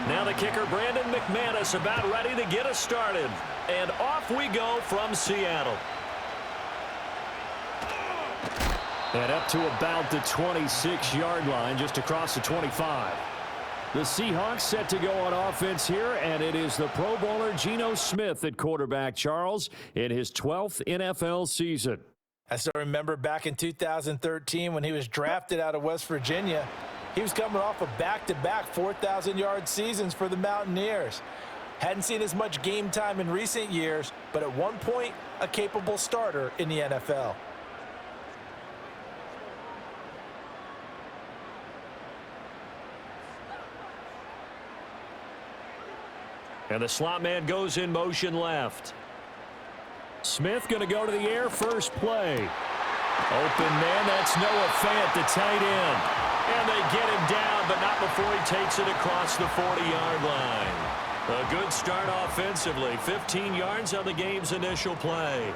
Now the kicker, Brandon McManus, about ready to get us started. And off we go from Seattle. And up to about the 26-yard line, just across the 25. The Seahawks set to go on offense here, and it is the Pro Bowler Geno Smith at quarterback, Charles, in his 12th NFL season. I still remember back in 2013 when he was drafted out of West Virginia. He was coming off of back-to-back 4,000-yard seasons for the Mountaineers. Hadn't seen as much game time in recent years, but at one point, a capable starter in the NFL. And the slot man goes in motion left. Smith going to go to the air first play. Open man, that's Noah Fant, the tight end. And they get him down, but not before he takes it across the 40-yard line. A good start offensively. 15 yards on the game's initial play.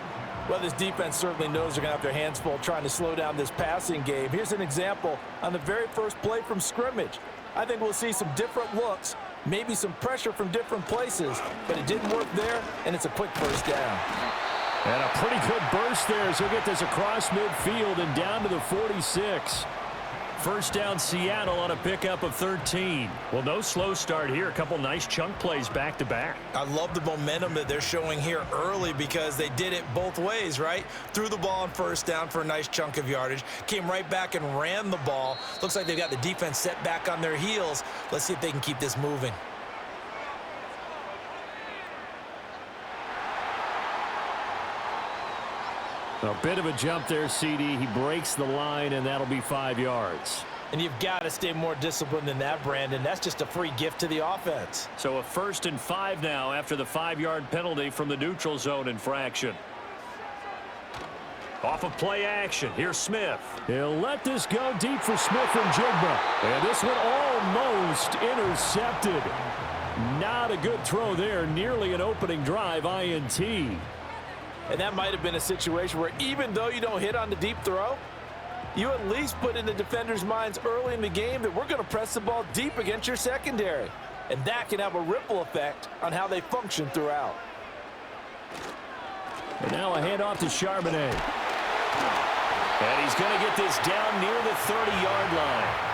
Well, this defense certainly knows they're going to have their hands full trying to slow down this passing game. Here's an example on the very first play from scrimmage. I think we'll see some different looks, maybe some pressure from different places, but it didn't work there, and it's a quick first down. And a pretty good burst there as he'll get this across midfield and down to the 46. First down Seattle on a pickup of 13. Well, no slow start here. A couple nice chunk plays back-to-back. I love the momentum that they're showing here early because they did it both ways, right? Threw the ball on first down for a nice chunk of yardage. Came right back and ran the ball. Looks like they've got the defense set back on their heels. Let's see if they can keep this moving. A bit of a jump there, CD. He breaks the line, and that'll be 5 yards. And you've got to stay more disciplined than that, Brandon. That's just a free gift to the offense. So a 1st and 5 now after the 5-yard penalty from the neutral zone infraction. Off of play action, here's Smith. He'll let this go deep for Smith and Jigba. And this one almost intercepted. Not a good throw there. Nearly an opening drive INT. And that might have been a situation where even though you don't hit on the deep throw, you at least put in the defenders' minds early in the game that we're going to press the ball deep against your secondary. And that can have a ripple effect on how they function throughout. And now a handoff to Charbonnet. And he's going to get this down near the 30-yard line.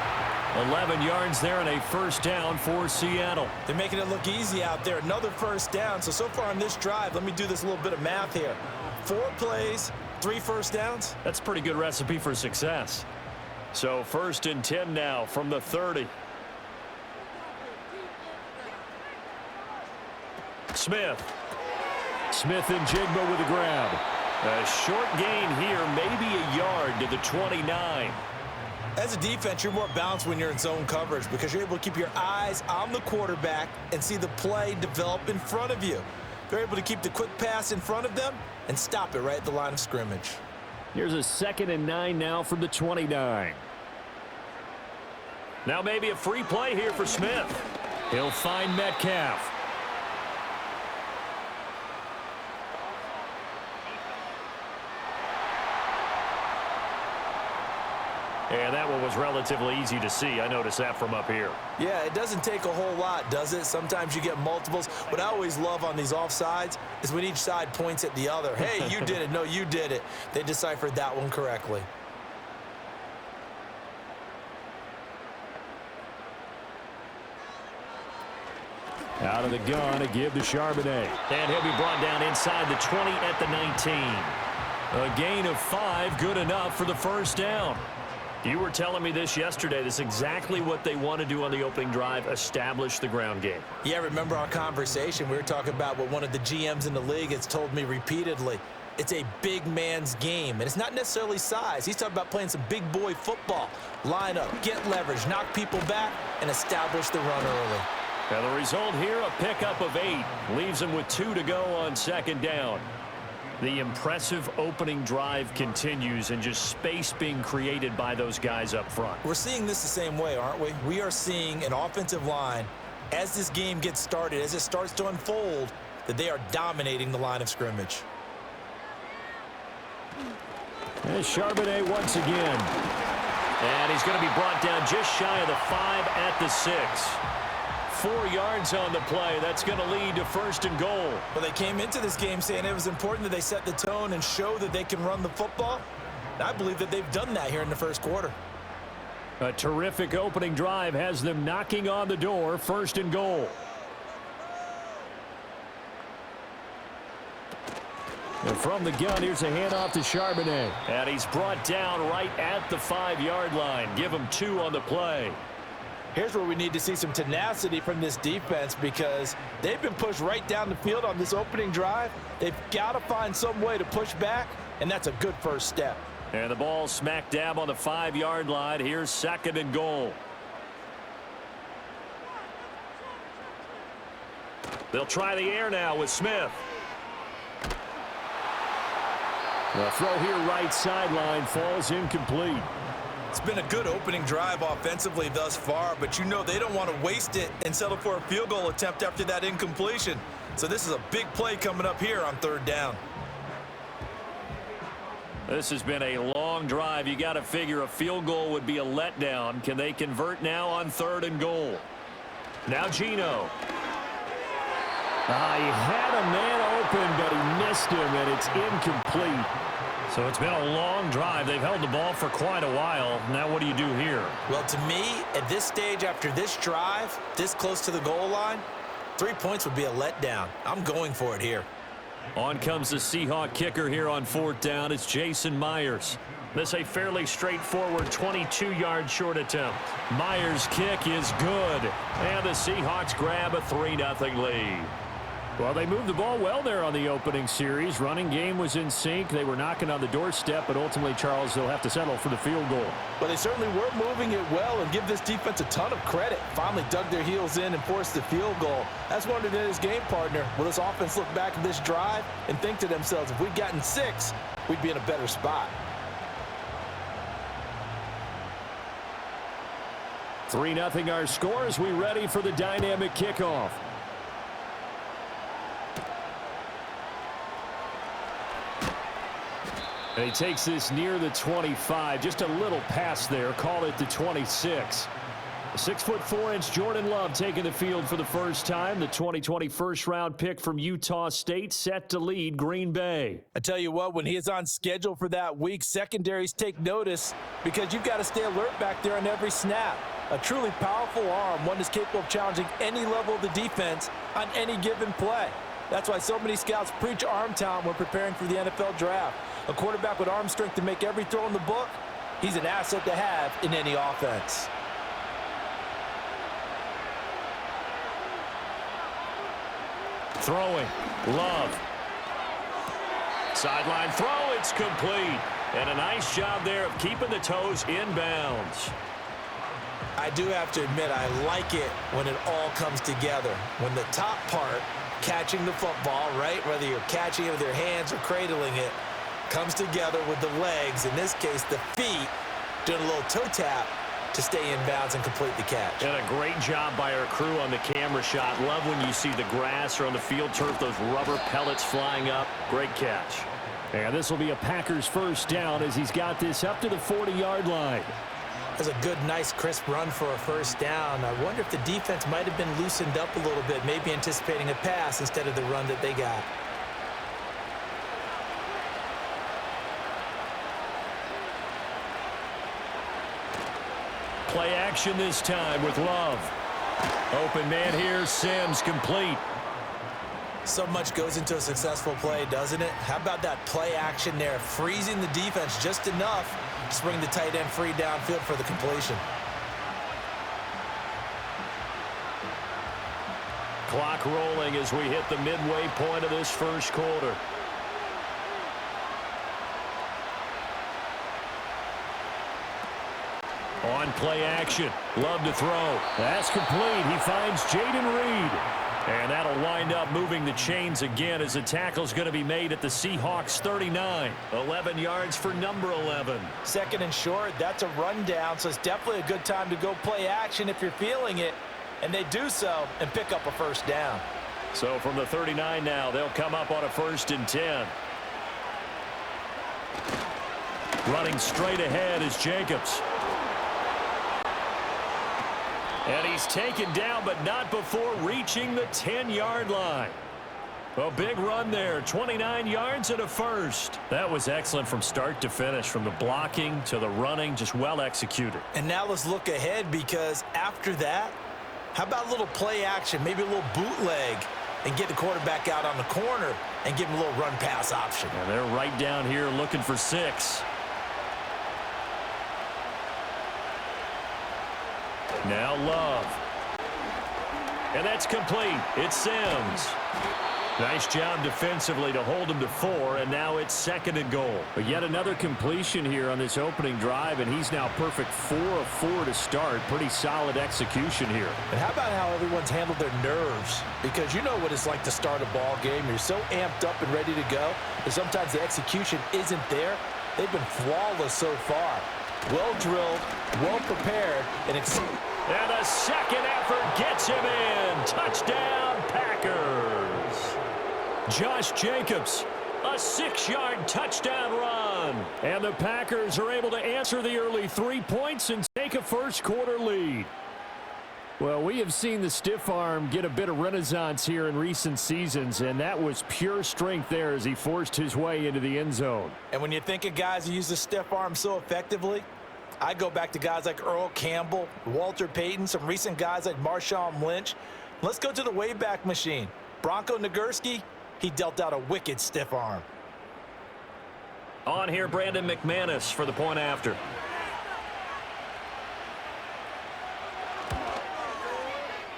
11 yards there and a first down for Seattle. They're making it look easy out there. Another first down. So far on this drive, let me do this little bit of math here. 4 plays, 3 first downs. That's a pretty good recipe for success. So 1st and 10 now from the 30. Smith. Smith and Jigba with a grab. A short gain here, maybe a yard to the 29. As a defense, you're more balanced when you're in zone coverage because you're able to keep your eyes on the quarterback and see the play develop in front of you. They're able to keep the quick pass in front of them and stop it right at the line of scrimmage. Here's a 2nd and 9 now from the 29. Now maybe a free play here for Smith. He'll find Metcalf. And that one was relatively easy to see. I noticed that from up here. Yeah, it doesn't take a whole lot, does it? Sometimes you get multiples. What I always love on these offsides is when each side points at the other. Hey, you did it. No, you did it. They deciphered that one correctly. Out of the gun, a give to Charbonnet. And he'll be brought down inside the 20 at the 19. A gain of 5, good enough for the first down. You were telling me this yesterday. This is exactly what they want to do on the opening drive, establish the ground game. Yeah, remember our conversation. We were talking about what one of the GMs in the league has told me repeatedly. It's a big man's game, and it's not necessarily size. He's talking about playing some big boy football. Line up, get leverage, knock people back, and establish the run early. Now the result here, a pickup of 8. Leaves him with 2 to go on 2nd down. The impressive opening drive continues and just space being created by those guys up front. We're seeing this the same way, aren't we? We are seeing an offensive line, as this game gets started, as it starts to unfold, that they are dominating the line of scrimmage. And Charbonnet once again. And he's going to be brought down just shy of the 5 at the 6. 4 yards on the play. That's going to lead to 1st and goal. Well, they came into this game saying it was important that they set the tone and show that they can run the football. And I believe that they've done that here in the first quarter. A terrific opening drive has them knocking on the door. 1st and goal. And from the gun, here's a handoff to Charbonnet. And he's brought down right at the 5-yard line. Give him 2 on the play. Here's where we need to see some tenacity from this defense because they've been pushed right down the field on this opening drive. They've got to find some way to push back, and that's a good first step. And the ball smack dab on the 5-yard line. Here's 2nd and goal. They'll try the air now with Smith. The throw here right sideline falls incomplete. It's been a good opening drive offensively thus far, but you know they don't want to waste it and settle for a field goal attempt after that incompletion. So this is a big play coming up here on 3rd down. This has been a long drive. You got to figure a field goal would be a letdown. Can they convert now on 3rd and goal? Now Gino. He had a man open, but he missed him, and it's incomplete. So it's been a long drive. They've held the ball for quite a while. Now what do you do here? Well, to me, at this stage after this drive, this close to the goal line, 3 points would be a letdown. I'm going for it here. On comes the Seahawk kicker here on 4th down. It's Jason Myers. This a fairly straightforward 22-yard short attempt. Myers' kick is good. And the Seahawks grab a 3-0 lead. Well, they moved the ball well there on the opening series. Running game was in sync. They were knocking on the doorstep, but ultimately, Charles, they'll have to settle for the field goal. But they certainly were moving it well and give this defense a ton of credit. Finally dug their heels in and forced the field goal. That's one of his game partner. Will this offense look back at this drive and think to themselves, if we'd gotten 6, we'd be in a better spot. 3-0 our score as we ready for the dynamic kickoff. And he takes this near the 25. Just a little pass there. Call it the 26. 6'4" Jordan Love taking the field for the first time. The 2020 first-round pick from Utah State set to lead Green Bay. I tell you what, when he is on schedule for that week, secondaries take notice because you've got to stay alert back there on every snap. A truly powerful arm, one that's capable of challenging any level of the defense on any given play. That's why so many scouts preach arm talent when preparing for the NFL draft. A quarterback with arm strength to make every throw in the book, he's an asset to have in any offense. Throwing. Love. Sideline throw. It's complete. And a nice job there of keeping the toes inbounds. I do have to admit, I like it when it all comes together. When the top part, catching the football, right, whether you're catching it with your hands or cradling it, comes together with the legs, in this case the feet, doing a little toe tap to stay in bounds and complete the catch. And a great job by our crew on the camera shot. Love when you see the grass or on the field turf, those rubber pellets flying up. Great catch. And this will be a Packers first down as he's got this up to the 40-yard line. That's a good, nice, crisp run for a first down. I wonder if the defense might have been loosened up a little bit, maybe anticipating a pass instead of the run that they got. Play action this time with Love. Open man here, Sims complete. So much goes into a successful play, doesn't it? How about that play action there, freezing the defense just enough to bring the tight end free downfield for the completion. Clock rolling as we hit the midway point of this first quarter. On play action, Love to throw. That's complete. He finds Jaden Reed. And that'll wind up moving the chains again as the tackle's going to be made at the Seahawks 39. 11 yards for number 11. Second and short, that's a rundown, so it's definitely a good time to go play action if you're feeling it. And they do so and pick up a first down. So from the 39 now, they'll come up on a 1st and 10. Running straight ahead is Jacobs. And he's taken down, but not before reaching the 10-yard line. A big run there, 29 yards and a first. That was excellent from start to finish, from the blocking to the running, just well executed. And now let's look ahead, because after that, how about a little play action, maybe a little bootleg, and get the quarterback out on the corner and give him a little run-pass option. And they're right down here looking for 6. Now Love. And that's complete. It's Sims. Nice job defensively to hold him to 4, and now it's 2nd and goal. But yet another completion here on this opening drive, and he's now perfect 4 of 4 to start. Pretty solid execution here. And how about how everyone's handled their nerves? Because you know what it's like to start a ball game. You're so amped up and ready to go, but sometimes the execution isn't there. They've been flawless so far. Well drilled, well prepared, and a second effort gets him in. Touchdown, Packers. Josh Jacobs, a 6-yard touchdown run. And the Packers are able to answer the early 3 points and take a first-quarter lead. Well, we have seen the stiff arm get a bit of renaissance here in recent seasons, and that was pure strength there as he forced his way into the end zone. And when you think of guys who use the stiff arm so effectively, I go back to guys like Earl Campbell, Walter Payton, some recent guys like Marshawn Lynch. Let's go to the Wayback Machine. Bronco Nagurski, he dealt out a wicked stiff arm. On here, Brandon McManus for the point after.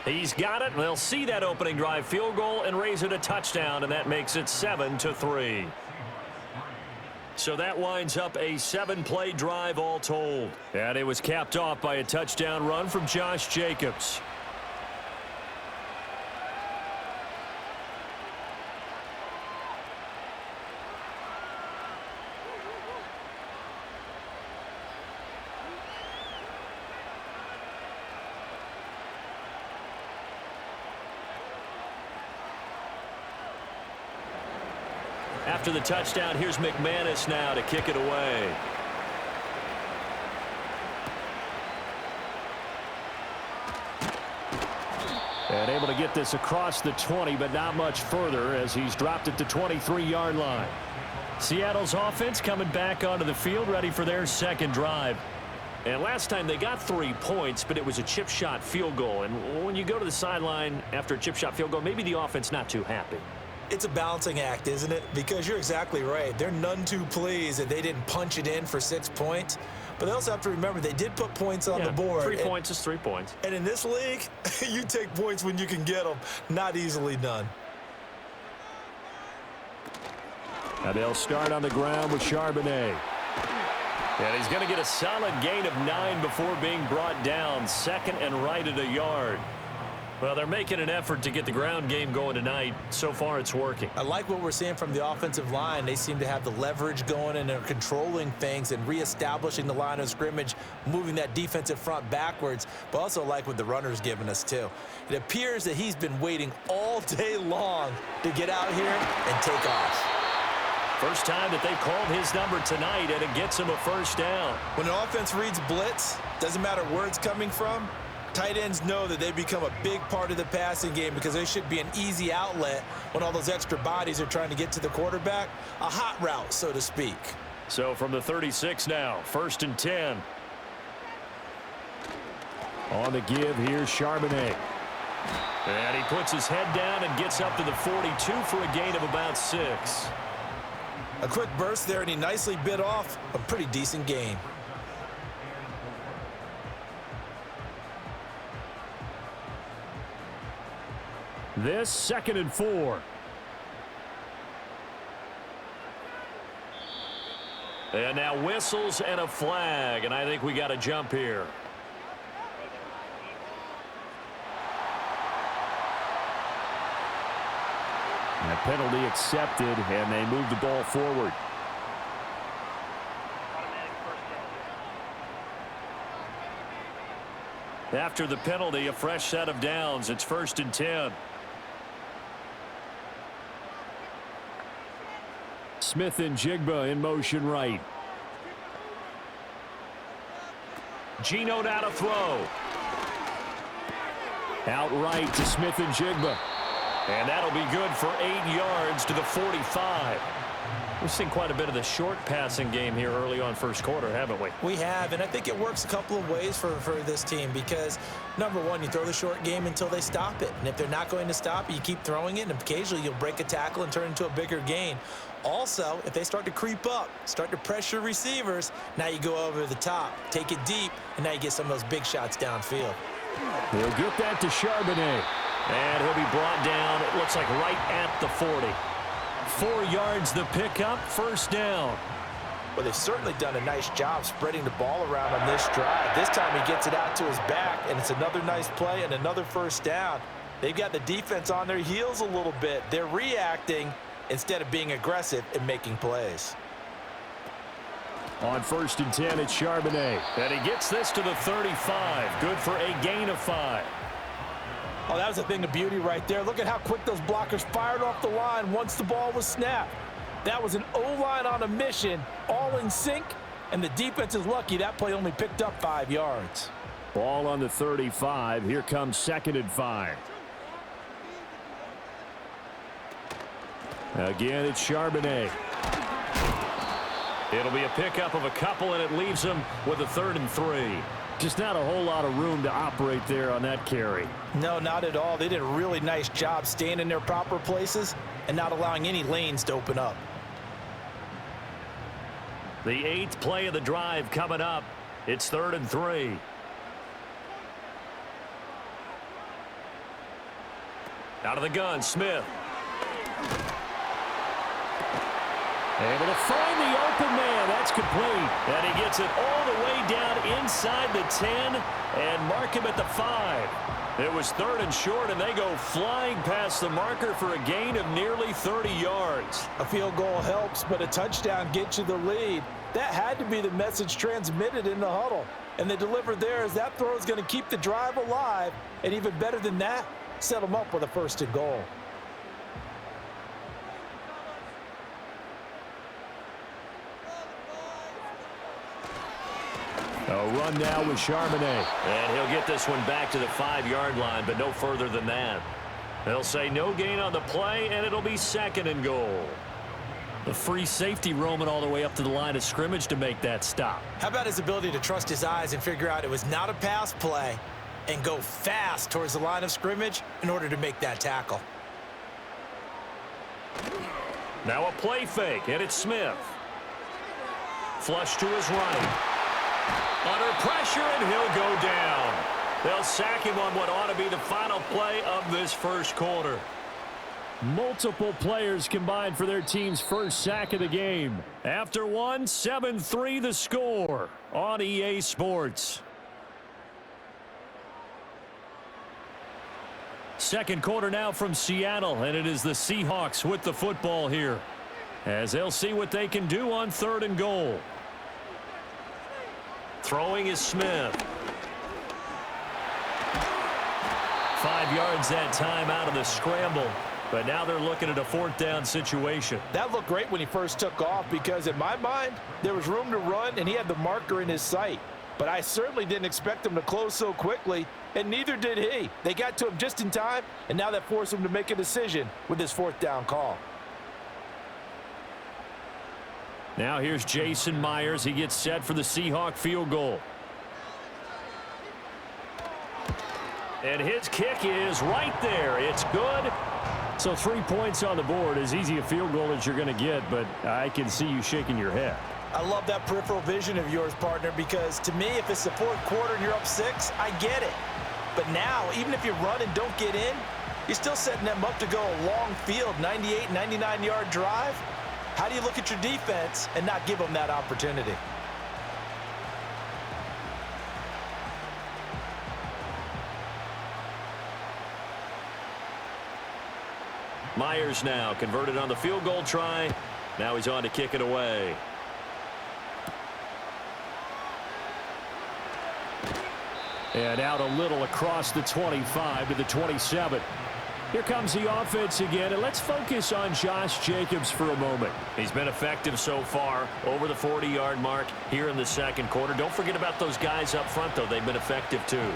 He's got it, and they'll see that opening drive field goal and raise it a touchdown, and that makes it 7-3. So that winds up a 7-play drive all told. And it was capped off by a touchdown run from Josh Jacobs. After the touchdown, here's McManus now to kick it away. And able to get this across the 20, but not much further as he's dropped it to 23-yard line. Seattle's offense coming back onto the field, ready for their second drive. And last time they got 3 points, but it was a chip shot field goal. And when you go to the sideline after a chip shot field goal, maybe the offense not too happy. It's a balancing act, isn't it? Because you're exactly right. They're none too pleased that they didn't punch it in for 6 points. But they also have to remember they did put points on the board. 3 points is 3 points. And in this league, you take points when you can get them. Not easily done. Now they'll start on the ground with Charbonnet. And he's going to get a solid gain of 9 before being brought down. 2nd and right at a yard. Well, they're making an effort to get the ground game going tonight. So far, it's working. I like what we're seeing from the offensive line. They seem to have the leverage going, and they're controlling things and reestablishing the line of scrimmage, moving that defensive front backwards, but also like what the runner's giving us, too. It appears that he's been waiting all day long to get out here and take off. First time that they've called his number tonight, and it gets him a first down. When an offense reads blitz, doesn't matter where it's coming from, tight ends know that they become a big part of the passing game because they should be an easy outlet when all those extra bodies are trying to get to the quarterback. A hot route, so to speak. So from the 36 now, 1st and 10. On the give, here's Charbonnet. And he puts his head down and gets up to the 42 for a gain of about 6. A quick burst there, and he nicely bit off a pretty decent gain. This 2nd and 4. And now whistles and a flag, and I think we got a jump here. And a penalty accepted, and they move the ball forward. After the penalty, a fresh set of downs. It's 1st and 10. Smith and Jigba in motion right. Geno now to throw. Outright to Smith and Jigba. And that'll be good for 8 yards to the 45. We've seen quite a bit of the short passing game here early on first quarter, haven't we? We have, and I think it works a couple of ways for this team because, number one, you throw the short game until they stop it. And if they're not going to stop it, you keep throwing it, and occasionally you'll break a tackle and turn it into a bigger gain. Also, if they start to creep up, start to pressure receivers, now you go over the top, take it deep, and now you get some of those big shots downfield. He'll get that to Charbonnet. And he'll be brought down, it looks like right at the 40. 4 yards the pickup, first down. Well, they've certainly done a nice job spreading the ball around on this drive. This time he gets it out to his back, and it's another nice play and another first down. They've got the defense on their heels a little bit. They're reacting instead of being aggressive and making plays. On 1st and 10, it's Charbonnet. And he gets this to the 35. Good for a gain of 5. Oh, that was a thing of beauty right there. Look at how quick those blockers fired off the line once the ball was snapped. That was an O-line on a mission, all in sync, and the defense is lucky that play only picked up 5 yards. Ball on the 35. Here comes 2nd and 5. Again, it's Charbonnet. It'll be a pickup of a couple, and it leaves him with a 3rd and 3. Just not a whole lot of room to operate there on that carry. No, not at all. They did a really nice job staying in their proper places and not allowing any lanes to open up. The 8th play of the drive coming up. It's 3rd and 3. Out of the gun, Smith. Able to find the open man. That's complete. And he gets it all the way down inside the 10 and mark him at the 5. It was 3rd and short, and they go flying past the marker for a gain of nearly 30 yards. A field goal helps, but a touchdown gets you the lead. That had to be the message transmitted in the huddle. And they delivered theirs. That throw is going to keep the drive alive. And even better than that, set them up with a 1st and goal. A run now with Charbonnet. And he'll get this one back to the 5-yard line, but no further than that. They'll say no gain on the play, and it'll be 2nd and goal. The free safety roaming all the way up to the line of scrimmage to make that stop. How about his ability to trust his eyes and figure out it was not a pass play and go fast towards the line of scrimmage in order to make that tackle. Now a play fake, and it's Smith. Flush to his right. Under pressure, and he'll go down. They'll sack him on what ought to be the final play of this first quarter. Multiple players combined for their team's first sack of the game. After one, 7-3 the score on EA Sports. Second quarter now from Seattle, and it is the Seahawks with the football here, as they'll see what they can do on 3rd and goal. Throwing is Smith. 5 yards that time out of the scramble. But now they're looking at a 4th down situation. That looked great when he first took off because in my mind, there was room to run and he had the marker in his sight. But I certainly didn't expect him to close so quickly, and neither did he. They got to him just in time, and now that forced him to make a decision with his 4th down call. Now here's Jason Myers. He gets set for the Seahawk field goal. And his kick is right there. It's good. So 3 points on the board. As easy a field goal as you're going to get, but I can see you shaking your head. I love that peripheral vision of yours, partner, because to me, if it's the 4th quarter and you're up 6, I get it. But now, even if you run and don't get in, you're still setting them up to go a long field, 98, 99-yard drive. How do you look at your defense and not give them that opportunity? Myers now converted on the field goal try. Now he's on to kick it away. And out a little across the 25 to the 27. Here comes the offense again, and let's focus on Josh Jacobs for a moment. He's been effective so far, over the 40-yard mark here in the second quarter. Don't forget about those guys up front, though. They've been effective, too.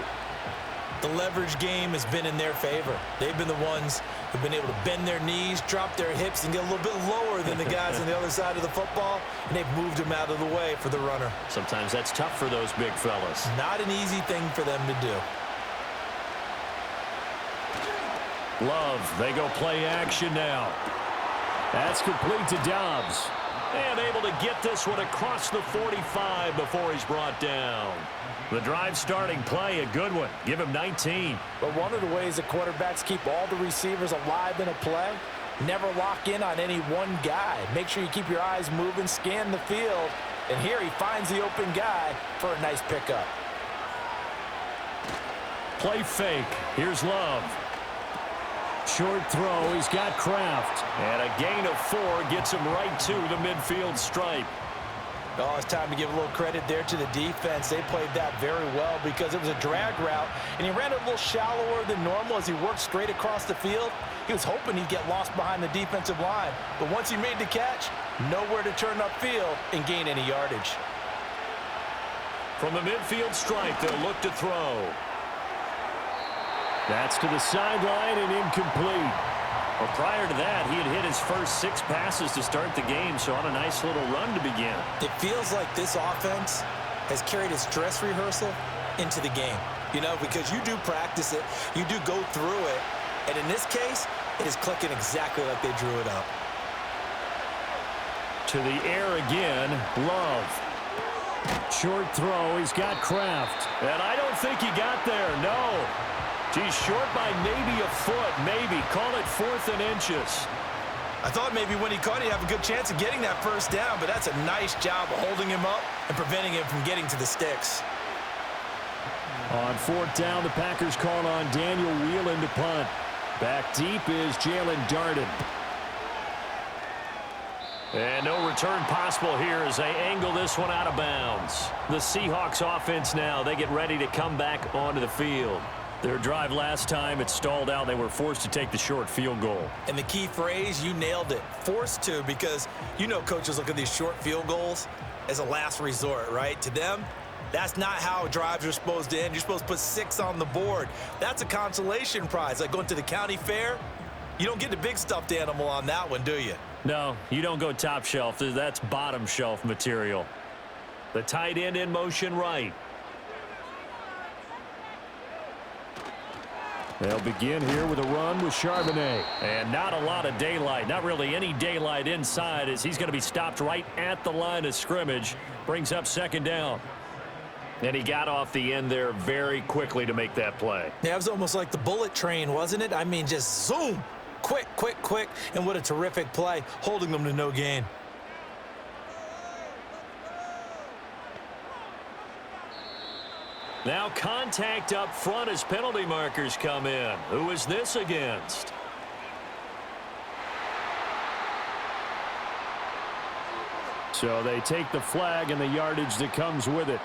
The leverage game has been in their favor. They've been the ones who've been able to bend their knees, drop their hips, and get a little bit lower than the guys on the other side of the football, and they've moved them out of the way for the runner. Sometimes that's tough for those big fellas. Not an easy thing for them to do. Love, they go play action now. That's complete to Dobbs. And able to get this one across the 45 before he's brought down. The drive starting play, a good one. Give him 19. But one of the ways that quarterbacks keep all the receivers alive in a play, never lock in on any one guy. Make sure you keep your eyes moving, scan the field. And here he finds the open guy for a nice pickup. Play fake. Here's Love. Short throw. He's got Kraft. And a gain of 4 gets him right to the midfield stripe. Oh, it's time to give a little credit there to the defense. They played that very well because it was a drag route, and he ran it a little shallower than normal as he worked straight across the field. He was hoping he'd get lost behind the defensive line, but once he made the catch, nowhere to turn upfield and gain any yardage. From the midfield stripe, they'll look to throw. That's to the sideline and incomplete. Well, prior to that, he had hit his first 6 passes to start the game, so on a nice little run to begin. It feels like this offense has carried its dress rehearsal into the game. You know, because you do practice it, you do go through it, and in this case, it is clicking exactly like they drew it up. To the air again, Love. Short throw, he's got Kraft. And I don't think he got there, no. He's short by maybe a foot, maybe. Call it 4th and inches. I thought maybe when he caught it, he'd have a good chance of getting that first down, but that's a nice job of holding him up and preventing him from getting to the sticks. On 4th down, the Packers call on Daniel Whelan to punt. Back deep is Jalen Darden. And no return possible here as they angle this one out of bounds. The Seahawks offense now, they get ready to come back onto the field. Their drive last time, it stalled out. They were forced to take the short field goal. And the key phrase, you nailed it, forced to, because you know coaches look at these short field goals as a last resort, right? To them, that's not how drives are supposed to end. You're supposed to put 6 on the board. That's a consolation prize. Like going to the county fair, you don't get the big stuffed animal on that one, do you? No, you don't go top shelf. That's bottom shelf material. The tight end in motion right. They'll begin here with a run with Charbonnet. And not a lot of daylight. Not really any daylight inside as he's going to be stopped right at the line of scrimmage. Brings up 2nd down. And he got off the end there very quickly to make that play. Yeah, it was almost like the bullet train, wasn't it? I mean, just zoom. Quick, quick, quick. And what a terrific play, holding them to no gain. Now contact up front as penalty markers come in. Who is this against? So they take the flag and the yardage that comes with it.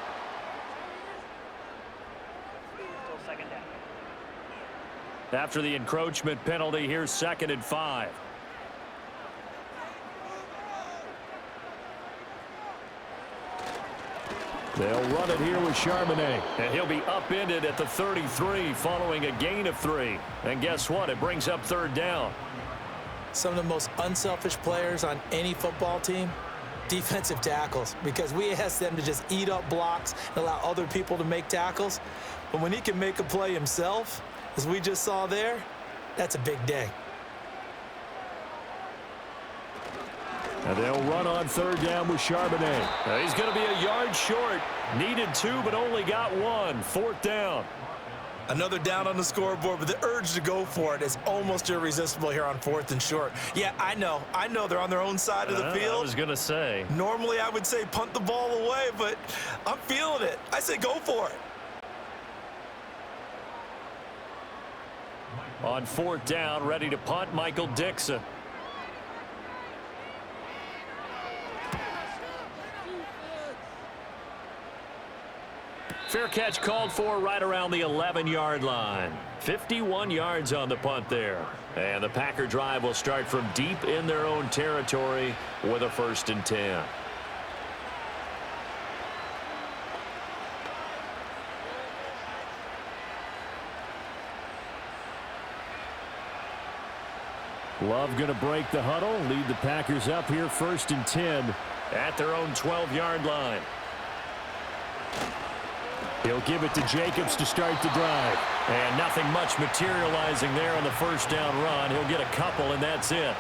After the encroachment penalty, here's 2nd and 5. They'll run it here with Charbonnet. And he'll be upended at the 33 following a gain of 3. And guess what? It brings up 3rd down. Some of the most unselfish players on any football team, defensive tackles, because we ask them to just eat up blocks and allow other people to make tackles. But when he can make a play himself, as we just saw there, that's a big day. And they'll run on 3rd down with Charbonnet. Now he's going to be a yard short. Needed 2, but only got 1. 4th down. Another down on the scoreboard, but the urge to go for it is almost irresistible here on 4th and short. Yeah, I know they're on their own side of the field. I was going to say. Normally I would say punt the ball away, but I'm feeling it. I say go for it. On 4th down, ready to punt, Michael Dixon. Fair catch called for right around the 11-yard line. 51 yards on the punt there. And the Packer drive will start from deep in their own territory with a 1st and 10. Love going to break the huddle, lead the Packers up here 1st and 10 at their own 12-yard line. He'll give it to Jacobs to start the drive. And nothing much materializing there on the first down run. He'll get a couple, and that's it.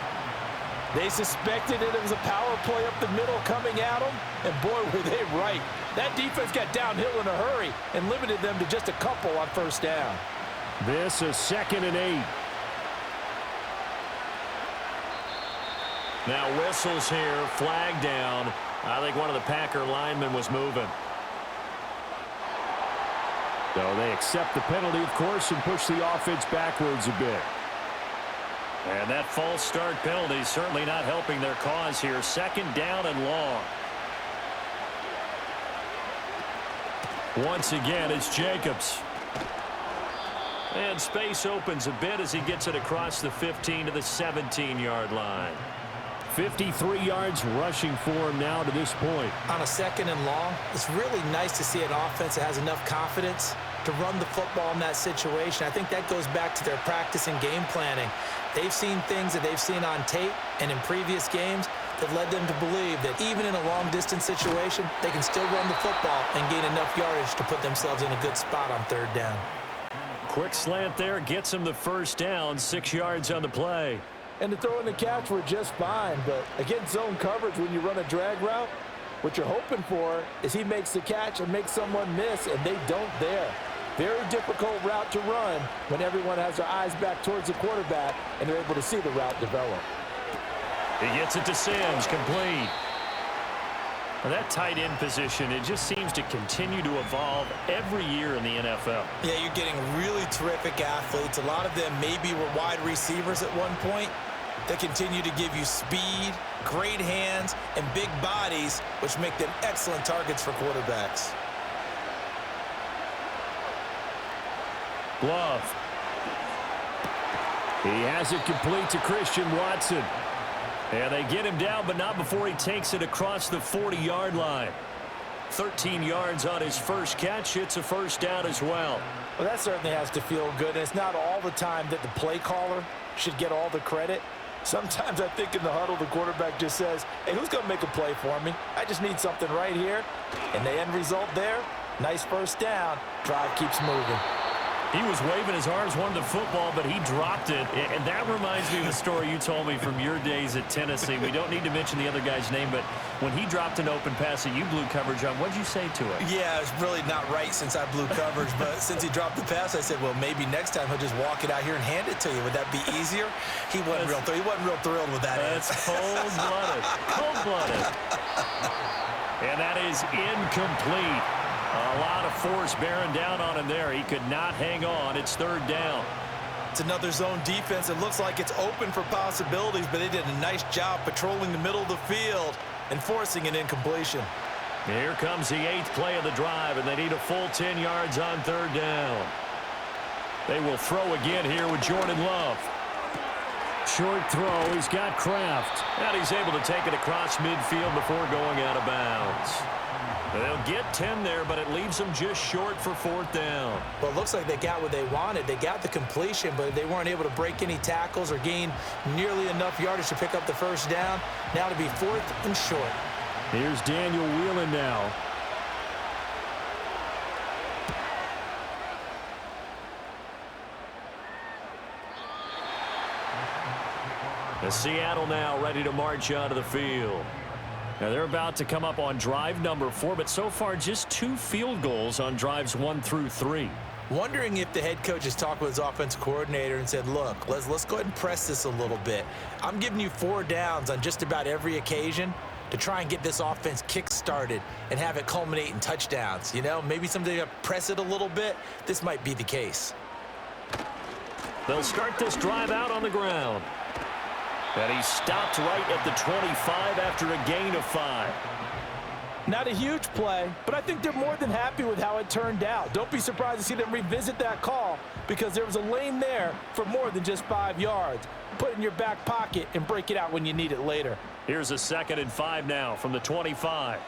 They suspected it was a power play up the middle coming at them, and boy, were they right. That defense got downhill in a hurry and limited them to just a couple on first down. This is 2nd and 8. Now whistles here, flag down. I think one of the Packer linemen was moving. So they accept the penalty, of course, and push the offense backwards a bit. And that false start penalty certainly not helping their cause here. 2nd down and long. Once again, it's Jacobs. And space opens a bit as he gets it across the 15 to the 17-yard line. 53 yards rushing for him now to this point. On a 2nd and long, it's really nice to see an offense that has enough confidence to run the football in that situation. I think that goes back to their practice and game planning. They've seen things that they've seen on tape and in previous games that led them to believe that even in a long-distance situation, they can still run the football and gain enough yardage to put themselves in a good spot on 3rd down. Quick slant there gets him the first down, 6 yards on the play. And the throw and the catch were just fine, but against zone coverage when you run a drag route, what you're hoping for is he makes the catch and makes someone miss, and they don't there. Very difficult route to run when everyone has their eyes back towards the quarterback and they're able to see the route develop. He gets it to Sims, complete. Well, that tight end position, it just seems to continue to evolve every year in the NFL. Yeah, you're getting really terrific athletes. A lot of them maybe were wide receivers at one point. They continue to give you speed, great hands, and big bodies, which make them excellent targets for quarterbacks. Love. He has it complete to Christian Watson. And they get him down, but not before he takes it across the 40-yard line. 13 yards on his first catch. It's a first down as well. Well, that certainly has to feel good. It's not all the time that the play caller should get all the credit. Sometimes I think in the huddle, the quarterback just says, hey, who's going to make a play for me? I just need something right here. And the end result there, nice first down. Drive keeps moving. He was waving his arms, wanted the football, but he dropped it. And that reminds me of the story you told me from your days at Tennessee. We don't need to mention the other guy's name, but when he dropped an open pass that you blew coverage on, what'd you say to it? Yeah, it's really not right since I blew coverage, but since he dropped the pass, I said, well, maybe next time he'll just walk it out here and hand it to you. Would that be easier? He wasn't real thrilled with that. That's cold-blooded. Cold-blooded. And that is incomplete. A lot of force bearing down on him there. He could not hang on. It's 3rd down. It's another zone defense. It looks like it's open for possibilities, but they did a nice job patrolling the middle of the field and forcing an incompletion. Here comes the 8th play of the drive, and they need a full 10 yards on 3rd down. They will throw again here with Jordan Love. Short throw. He's got Kraft. And he's able to take it across midfield before going out of bounds. They'll get 10 there, but it leaves them just short for 4th down. Well, it looks like they got what they wanted. They got the completion, but they weren't able to break any tackles or gain nearly enough yardage to pick up the first down. Now to be 4th and short. Here's Daniel Whelan now. And Seattle now ready to march out of the field. Now they're about to come up on drive number 4, but so far just 2 field goals on drives 1 through 3. Wondering if the head coach has talked with his offensive coordinator and said, look, let's go ahead and press this a little bit. I'm giving you 4 downs on just about every occasion to try and get this offense kick-started and have it culminate in touchdowns. You know, maybe someday to press it a little bit. This might be the case. They'll start this drive out on the ground. And he stopped right at the 25 after a gain of 5. Not a huge play, but I think they're more than happy with how it turned out. Don't be surprised to see them revisit that call because there was a lane there for more than just 5 yards. Put it in your back pocket and break it out when you need it later. Here's a 2nd and 5 now from the 25.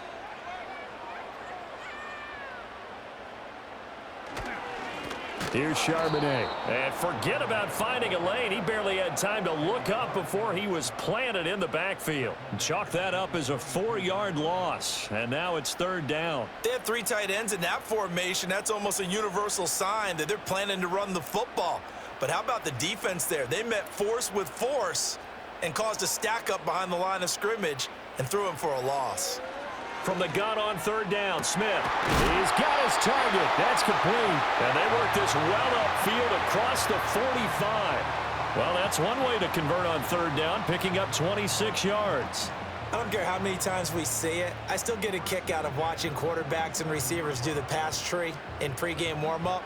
Here's Charbonnet. And forget about finding a lane. He barely had time to look up before he was planted in the backfield. Chalk that up as a 4-yard loss. And now it's third down. They have 3 tight ends in that formation. That's almost a universal sign that they're planning to run the football. But how about the defense there? They met force with force and caused a stack up behind the line of scrimmage and threw him for a loss. From the gun on third down, Smith. He's got his target. That's complete. And they work this well upfield across the 45. Well, that's one way to convert on third down, picking up 26 yards. I don't care how many times we see it. I still get a kick out of watching quarterbacks and receivers do the pass tree in pregame warm-up.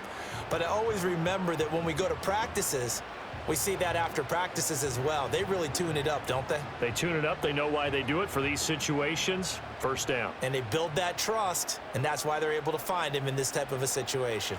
But I always remember that when we go to practices, we see that after practices as well. They really tune it up, don't they? They tune it up. They know why they do it for these situations. First down. And they build that trust, and that's why they're able to find him in this type of a situation.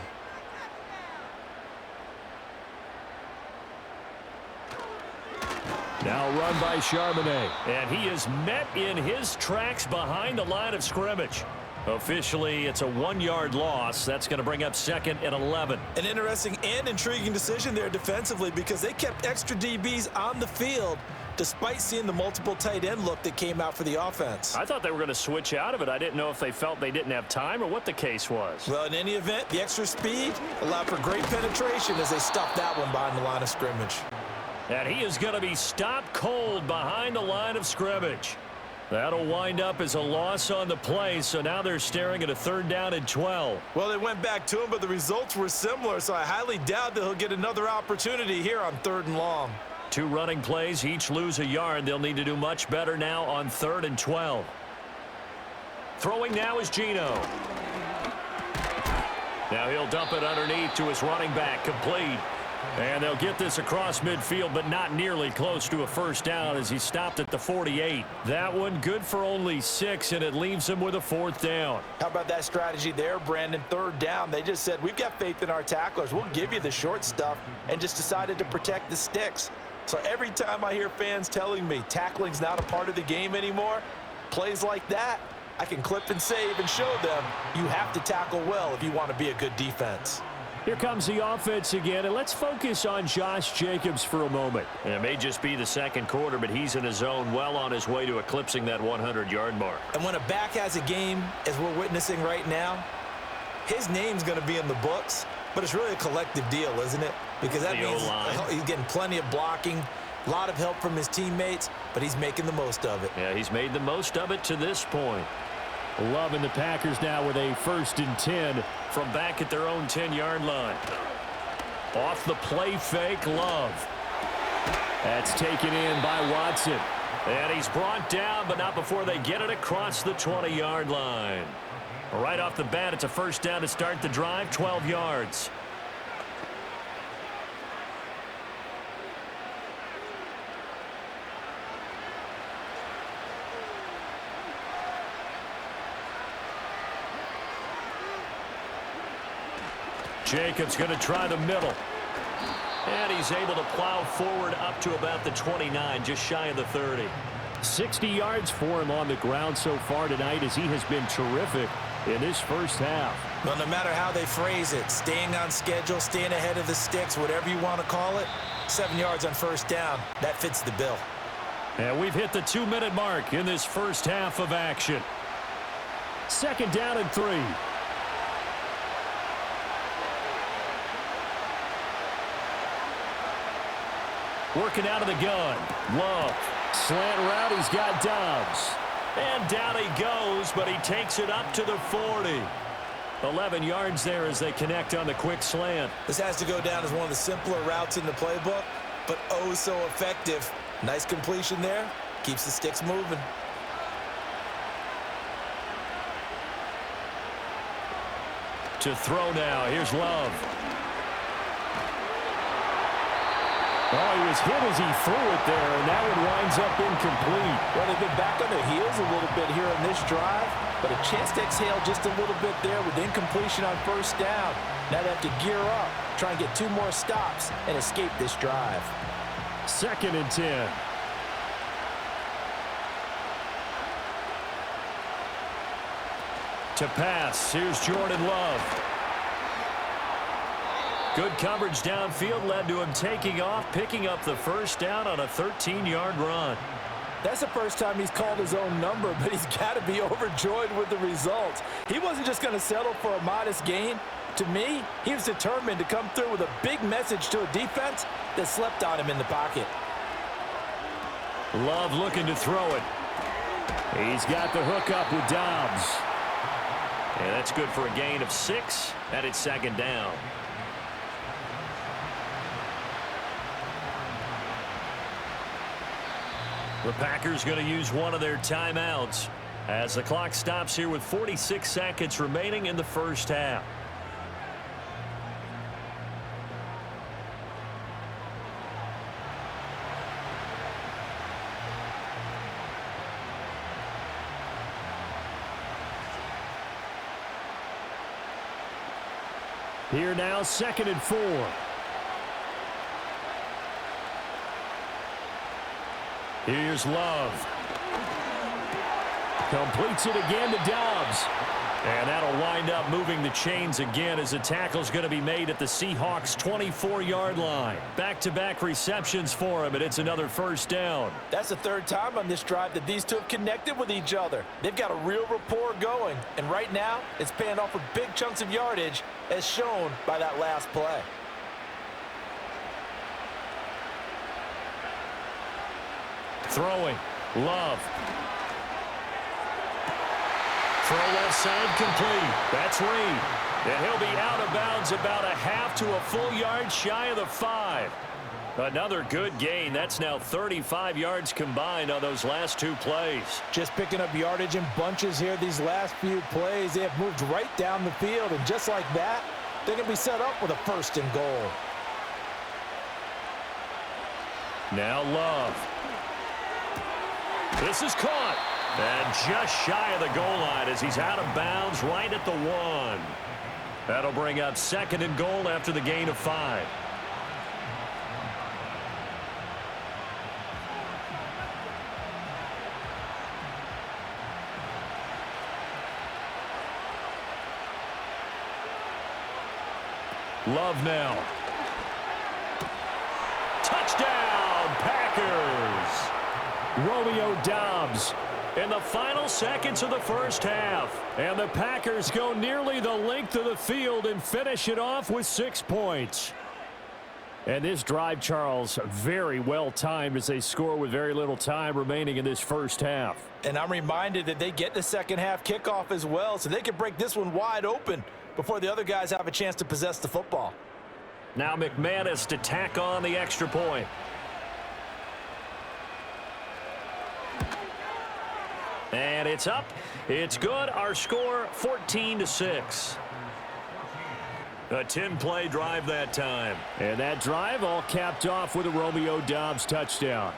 Now run by Charbonnet. And he is met in his tracks behind the line of scrimmage. Officially, it's a 1-yard loss. That's going to bring up second and 11. An interesting and intriguing decision there defensively because they kept extra DBs on the field despite seeing the multiple tight end look that came out for the offense. I thought they were going to switch out of it. I didn't know if they felt they didn't have time or what the case was. Well, in any event, the extra speed allowed for great penetration as they stuffed that one behind the line of scrimmage. And he is going to be stopped cold behind the line of scrimmage. That'll wind up as a loss on the play, so now they're staring at a third down and 12. Well, they went back to him, but the results were similar, so I highly doubt that he'll get another opportunity here on third and long. 2 running plays, each lose a yard. They'll need to do much better now on third and 12. Throwing now is Geno. Now he'll dump it underneath to his running back, complete. And they'll get this across midfield, but not nearly close to a first down as he stopped at the 48. That one good for only 6, and it leaves him with a 4th down. How about that strategy there, Brandon? Third down, they just said, we've got faith in our tacklers. We'll give you the short stuff, and just decided to protect the sticks. So every time I hear fans telling me tackling's not a part of the game anymore, plays like that, I can clip and save and show them you have to tackle well if you want to be a good defense. Here comes the offense again, and let's focus on Josh Jacobs for a moment. It may just be the second quarter, but he's in his zone, well on his way to eclipsing that 100-yard mark. And when a back has a game, as we're witnessing right now, his name's going to be in the books, but it's really a collective deal, isn't it? Because that means he's getting plenty of blocking, a lot of help from his teammates, but he's making the most of it. Yeah, he's made the most of it to this point. Loving the Packers now with a 1st and 10 from back at their own 10-yard line. Off the play fake, Love. That's taken in by Watson. And he's brought down, but not before they get it across the 20-yard line. Right off the bat, it's a first down to start the drive, 12 yards. Jacobs going to try the middle. And he's able to plow forward up to about the 29, just shy of the 30. 60 yards for him on the ground so far tonight as he has been terrific in this first half. Well, no matter how they phrase it, staying on schedule, staying ahead of the sticks, whatever you want to call it, 7 yards on first down, that fits the bill. And we've hit the 2-minute mark in this first half of action. 2nd down and 3. Working out of the gun. Love. Slant route. He's got Dobbs. And down he goes, but he takes it up to the 40. 11 yards there as they connect on the quick slant. This has to go down as one of the simpler routes in the playbook, but oh so effective. Nice completion there. Keeps the sticks moving. To throw now. Here's Love. Oh, he was hit as he threw it there, and that one winds up incomplete. Well, they've been back on their heels a little bit here on this drive, but a chance to exhale just a little bit there with incompletion on first down. Now they have to gear up, try and get 2 more stops, and escape this drive. 2nd and 10. To pass, here's Jordan Love. Good coverage downfield led to him taking off, picking up the first down on a 13-yard run. That's the first time he's called his own number, but he's got to be overjoyed with the results. He wasn't just going to settle for a modest gain. To me, he was determined to come through with a big message to a defense that slept on him in the pocket. Love looking to throw it. He's got the hook up with Dobbs. And that's good for a gain of 6, and it's second down. The Packers going to use one of their timeouts as the clock stops here with 46 seconds remaining in the first half. Here now, 2nd and 4. Here's Love. Completes it again to Dobbs. And that'll wind up moving the chains again as the tackle's going to be made at the Seahawks' 24-yard line. Back-to-back receptions for him, and it's another first down. That's the third time on this drive that these two have connected with each other. They've got a real rapport going, and right now it's paying off for big chunks of yardage as shown by that last play. Throwing. Love. Throw left side complete. That's Reed. And he'll be out of bounds about a half to a full yard shy of the 5. Another good gain. That's now 35 yards combined on those last 2 plays. Just picking up yardage in bunches here these last few plays. They have moved right down the field, and just like that, they're going to be set up with a 1st and goal. Now Love. This is caught. And just shy of the goal line as he's out of bounds right at the 1. That'll bring up 2nd and goal after the gain of 5. Love now. Touchdown, Packers. Romeo Dobbs in the final seconds of the first half. And the Packers go nearly the length of the field and finish it off with 6 points. And this drive, Charles, very well timed as they score with very little time remaining in this first half. And I'm reminded that they get the second half kickoff as well, so they can break this one wide open before the other guys have a chance to possess the football. Now McManus to tack on the extra point. And it's up. It's good. Our score, 14-6. A 10-play drive that time. And that drive all capped off with a Romeo Dobbs touchdown.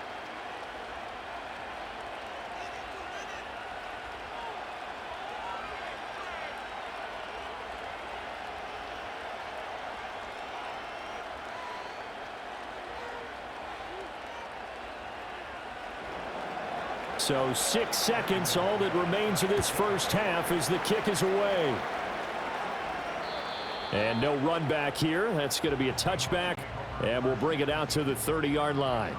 So 6 seconds, all that remains of this first half as the kick is away. And no run back here. That's going to be a touchback, and we'll bring it out to the 30-yard line.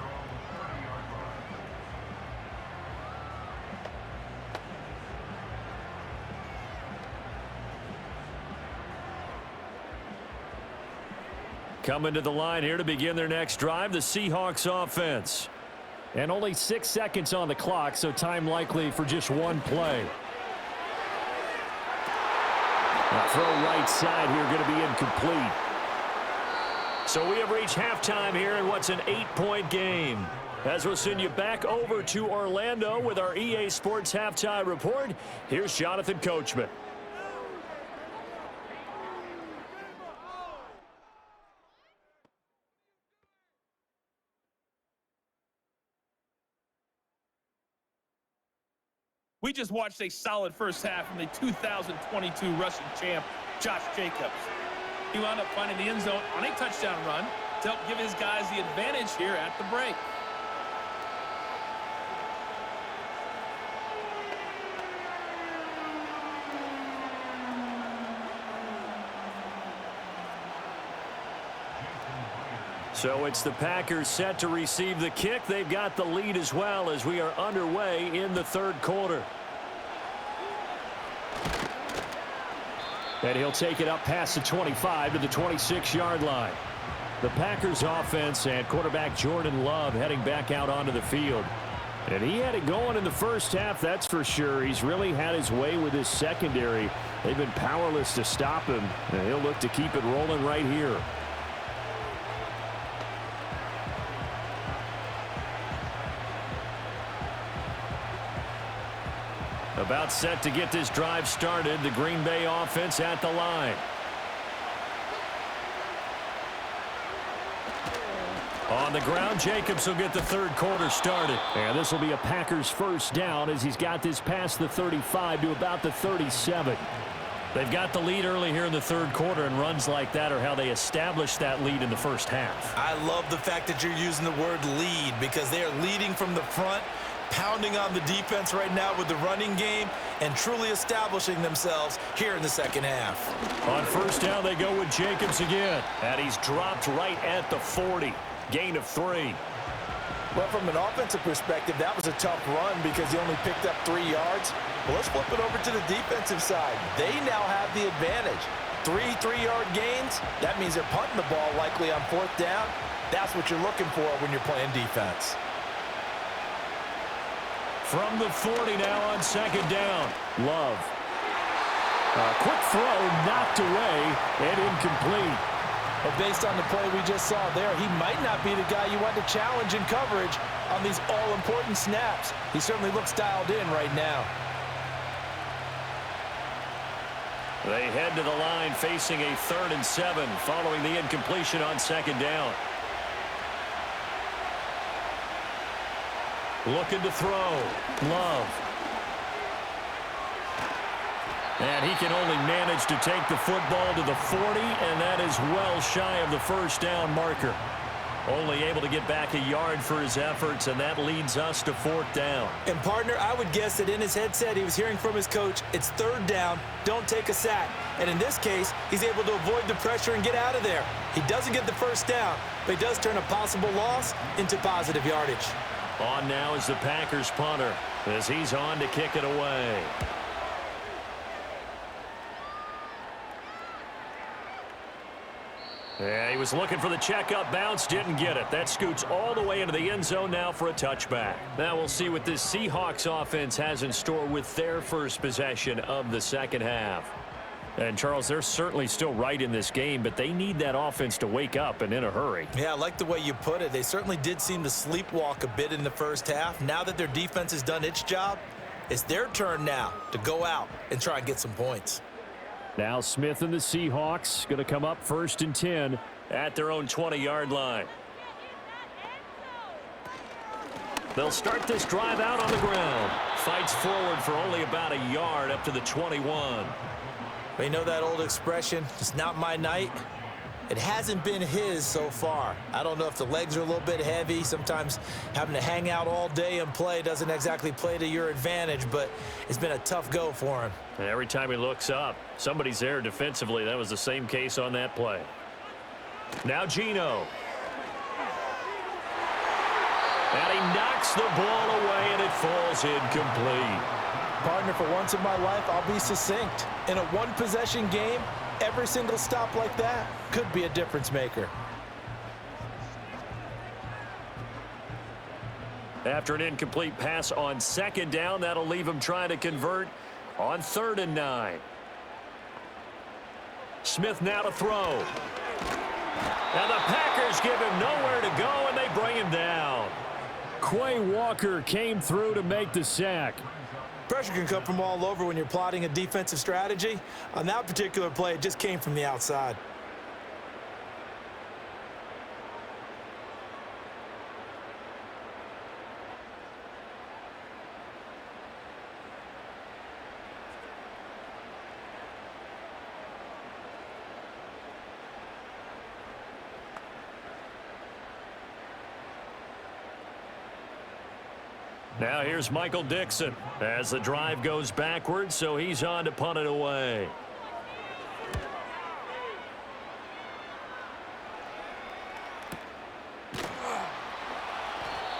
Coming to the line here to begin their next drive, the Seahawks offense. And only 6 seconds on the clock, so time likely for just one play. A throw right side here going to be incomplete. So we have reached halftime here in what's an 8-point game. As we'll send you back over to Orlando with our EA Sports Halftime Report, here's Jonathan Coachman. We just watched a solid first half from the 2022 rushing champ, Josh Jacobs. He wound up finding the end zone on a touchdown run to help give his guys the advantage here at the break. So it's the Packers set to receive the kick. They've got the lead as well as we are underway in the third quarter. And he'll take it up past the 25 to the 26-yard line. The Packers offense and quarterback Jordan Love heading back out onto the field. And he had it going in the first half, that's for sure. He's really had his way with his secondary. They've been powerless to stop him, and he'll look to keep it rolling right here. About set to get this drive started. The Green Bay offense at the line. On the ground, Jacobs will get the third quarter started. And this will be a Packers first down as he's got this past the 35 to about the 37. They've got the lead early here in the third quarter, and runs like that are how they established that lead in the first half. I love the fact that you're using the word lead because they are leading from the front, pounding on the defense right now with the running game and truly establishing themselves here in the second half. On first down, they go with Jacobs again. And he's dropped right at the 40. Gain of 3. Well, from an offensive perspective, that was a tough run because he only picked up 3 yards. Well, let's flip it over to the defensive side. They now have the advantage. 3 3-yard gains. That means they're punting the ball likely on fourth down. That's what you're looking for when you're playing defense. From the 40 now on second down. Love. A quick throw knocked away and incomplete. But based on the play we just saw there, he might not be the guy you want to challenge in coverage on these all-important snaps. He certainly looks dialed in right now. They head to the line facing a 3rd and 7 following the incompletion on second down. Looking to throw. Love. And he can only manage to take the football to the 40, and that is well shy of the first down marker. Only able to get back a yard for his efforts, and that leads us to 4th down. And, partner, I would guess that in his headset he was hearing from his coach, it's 3rd down, don't take a sack. And in this case, he's able to avoid the pressure and get out of there. He doesn't get the first down, but he does turn a possible loss into positive yardage. On now is the Packers punter as he's on to kick it away. Yeah, he was looking for the check-up bounce, didn't get it. That scoots all the way into the end zone now for a touchback. Now we'll see what this Seahawks offense has in store with their first possession of the second half. And, Charles, they're certainly still right in this game, but they need that offense to wake up and in a hurry. Yeah, I like the way you put it. They certainly did seem to sleepwalk a bit in the first half. Now that their defense has done its job, it's their turn now to go out and try and get some points. Now Smith and the Seahawks going to come up 1st and 10 at their own 20-yard line. They'll start this drive out on the ground. Fights forward for only about a yard up to the 21. You know that old expression, it's not my night? It hasn't been his so far. I don't know if the legs are a little bit heavy. Sometimes having to hang out all day and play doesn't exactly play to your advantage, but it's been a tough go for him. Every time he looks up, somebody's there defensively. That was the same case on that play. Now Geno. And he knocks the ball away, and it falls incomplete. Partner, for once in my life, I'll be succinct. In a one-possession game, every single stop like that could be a difference maker. After an incomplete pass on second down, that'll leave him trying to convert on 3rd and 9. Smith now to throw. And the Packers give him nowhere to go, and they bring him down. Quay Walker came through to make the sack. Pressure can come from all over when you're plotting a defensive strategy. On that particular play, it just came from the outside. Now here's Michael Dixon as the drive goes backwards, so he's on to punt it away.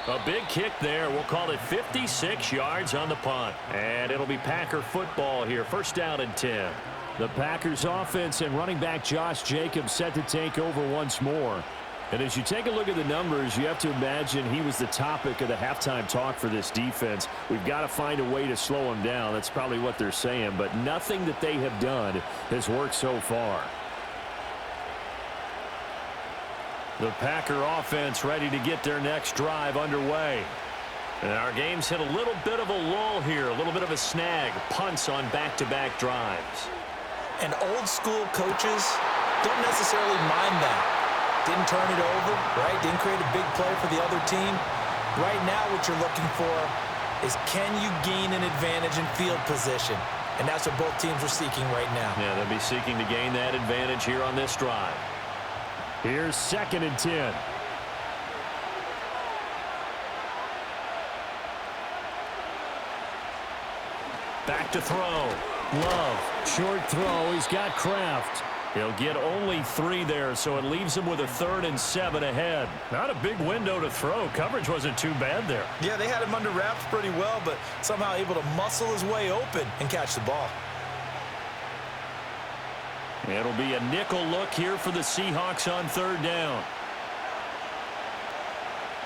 A big kick there. We'll call it 56 yards on the punt. And it'll be Packer football here. First down and 10. The Packers offense and running back Josh Jacobs set to take over once more. And as you take a look at the numbers, you have to imagine he was the topic of the halftime talk for this defense. We've got to find a way to slow him down. That's probably what they're saying. But nothing that they have done has worked so far. The Packer offense ready to get their next drive underway. And our game's hit a little bit of a lull here, a little bit of a snag. Punts on back-to-back drives. And old school coaches don't necessarily mind that. Didn't turn it over, right? Didn't create a big play for the other team. Right now what you're looking for is, can you gain an advantage in field position? And that's what both teams are seeking right now. Yeah, they'll be seeking to gain that advantage here on this drive. Here's 2nd and 10. Back to throw. Love. Short throw. He's got Kraft. He'll get only 3 there, so it leaves him with a 3rd and 7 ahead. Not a big window to throw. Coverage wasn't too bad there. Yeah, they had him under wraps pretty well, but somehow able to muscle his way open and catch the ball. It'll be a nickel look here for the Seahawks on 3rd down.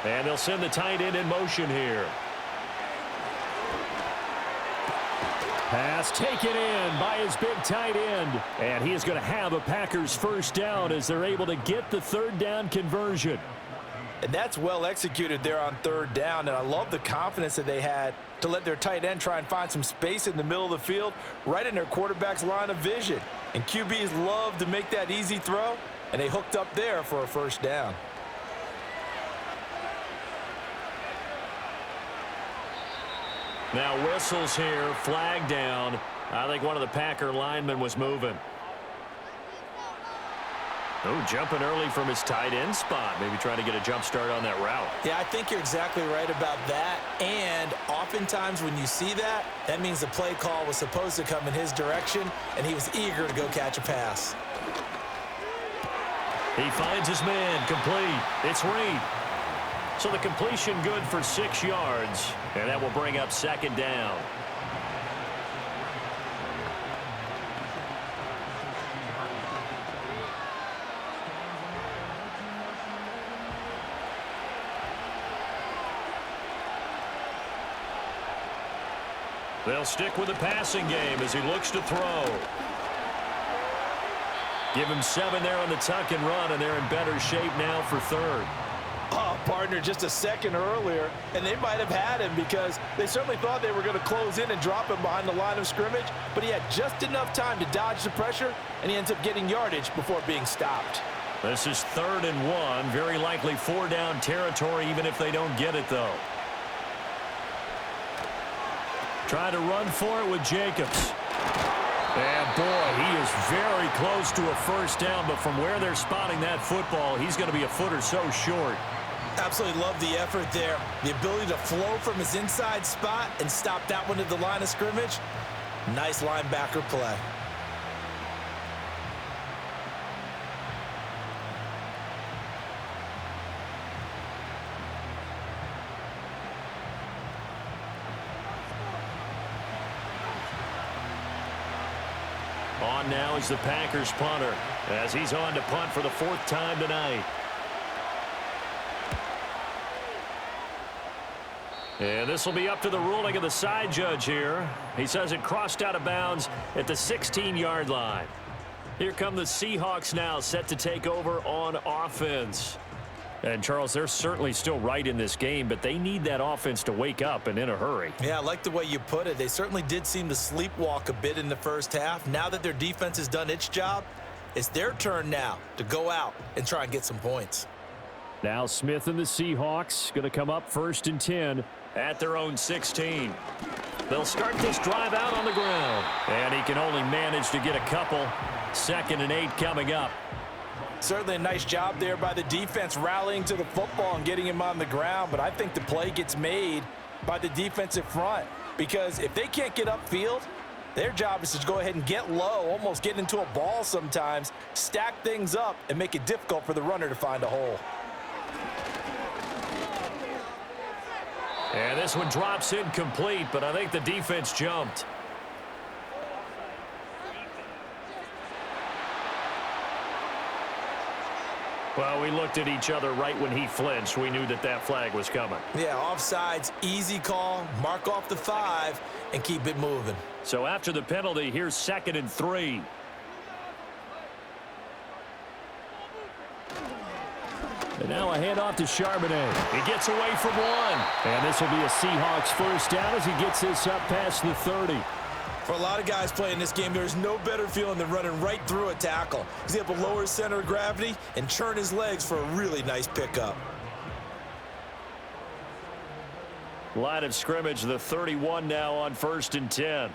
And they'll send the tight end in motion here. Pass taken in by his big tight end. And he is going to have a Packers first down as they're able to get the 3rd down conversion. And that's well executed there on 3rd down. And I love the confidence that they had to let their tight end try and find some space in the middle of the field, right in their quarterback's line of vision. And QBs love to make that easy throw, and they hooked up there for a first down. Now whistles here, flag down. I think one of the Packer linemen was moving. Oh, jumping early from his tight end spot. Maybe trying to get a jump start on that route. Yeah, I think you're exactly right about that. And oftentimes when you see that, that means the play call was supposed to come in his direction, and he was eager to go catch a pass. He finds his man, complete. It's Reed. So the completion good for 6 yards, and that will bring up 2nd down. They'll stick with the passing game as he looks to throw. Give him 7 there on the tuck and run, and they're in better shape now for 3rd. Oh, partner, just a second earlier, and they might have had him because they certainly thought they were going to close in and drop him behind the line of scrimmage, but he had just enough time to dodge the pressure, and he ends up getting yardage before being stopped. This is 3rd and 1, very likely 4 down territory even if they don't get it, though. Try to run for it with Jacobs. And, boy, he is very close to a first down, but from where they're spotting that football, he's going to be a foot or so short. Absolutely love the effort there. The ability to flow from his inside spot and stop that one at the line of scrimmage. Nice linebacker play. On now is the Packers punter as he's on to punt for the 4th time tonight. And this will be up to the ruling of the side judge here. He says it crossed out of bounds at the 16-yard line. Here come the Seahawks now, set to take over on offense. And, Charles, they're certainly still right in this game, but they need that offense to wake up and in a hurry. Yeah, I like the way you put it. They certainly did seem to sleepwalk a bit in the first half. Now that their defense has done its job, it's their turn now to go out and try and get some points. Now Smith and the Seahawks going to come up 1st and 10 at their own 16. They'll start this drive out on the ground. And he can only manage to get a couple. 2nd and 8 coming up. Certainly a nice job there by the defense rallying to the football and getting him on the ground, but I think the play gets made by the defensive front because if they can't get upfield, their job is to go ahead and get low, almost get into a ball sometimes, stack things up, and make it difficult for the runner to find a hole. And this one drops incomplete, but I think the defense jumped. Well, we looked at each other right when he flinched. We knew that that flag was coming. Yeah, offsides, easy call, mark off the 5, and keep it moving. So after the penalty, here's 2nd and 3. And now a handoff to Charbonnet. He gets away from one. And this will be a Seahawks first down as he gets this up past the 30. For a lot of guys playing this game, there's no better feeling than running right through a tackle. He's able to lower his center of gravity and churn his legs for a really nice pickup. Line of scrimmage, the 31 now on 1st and 10.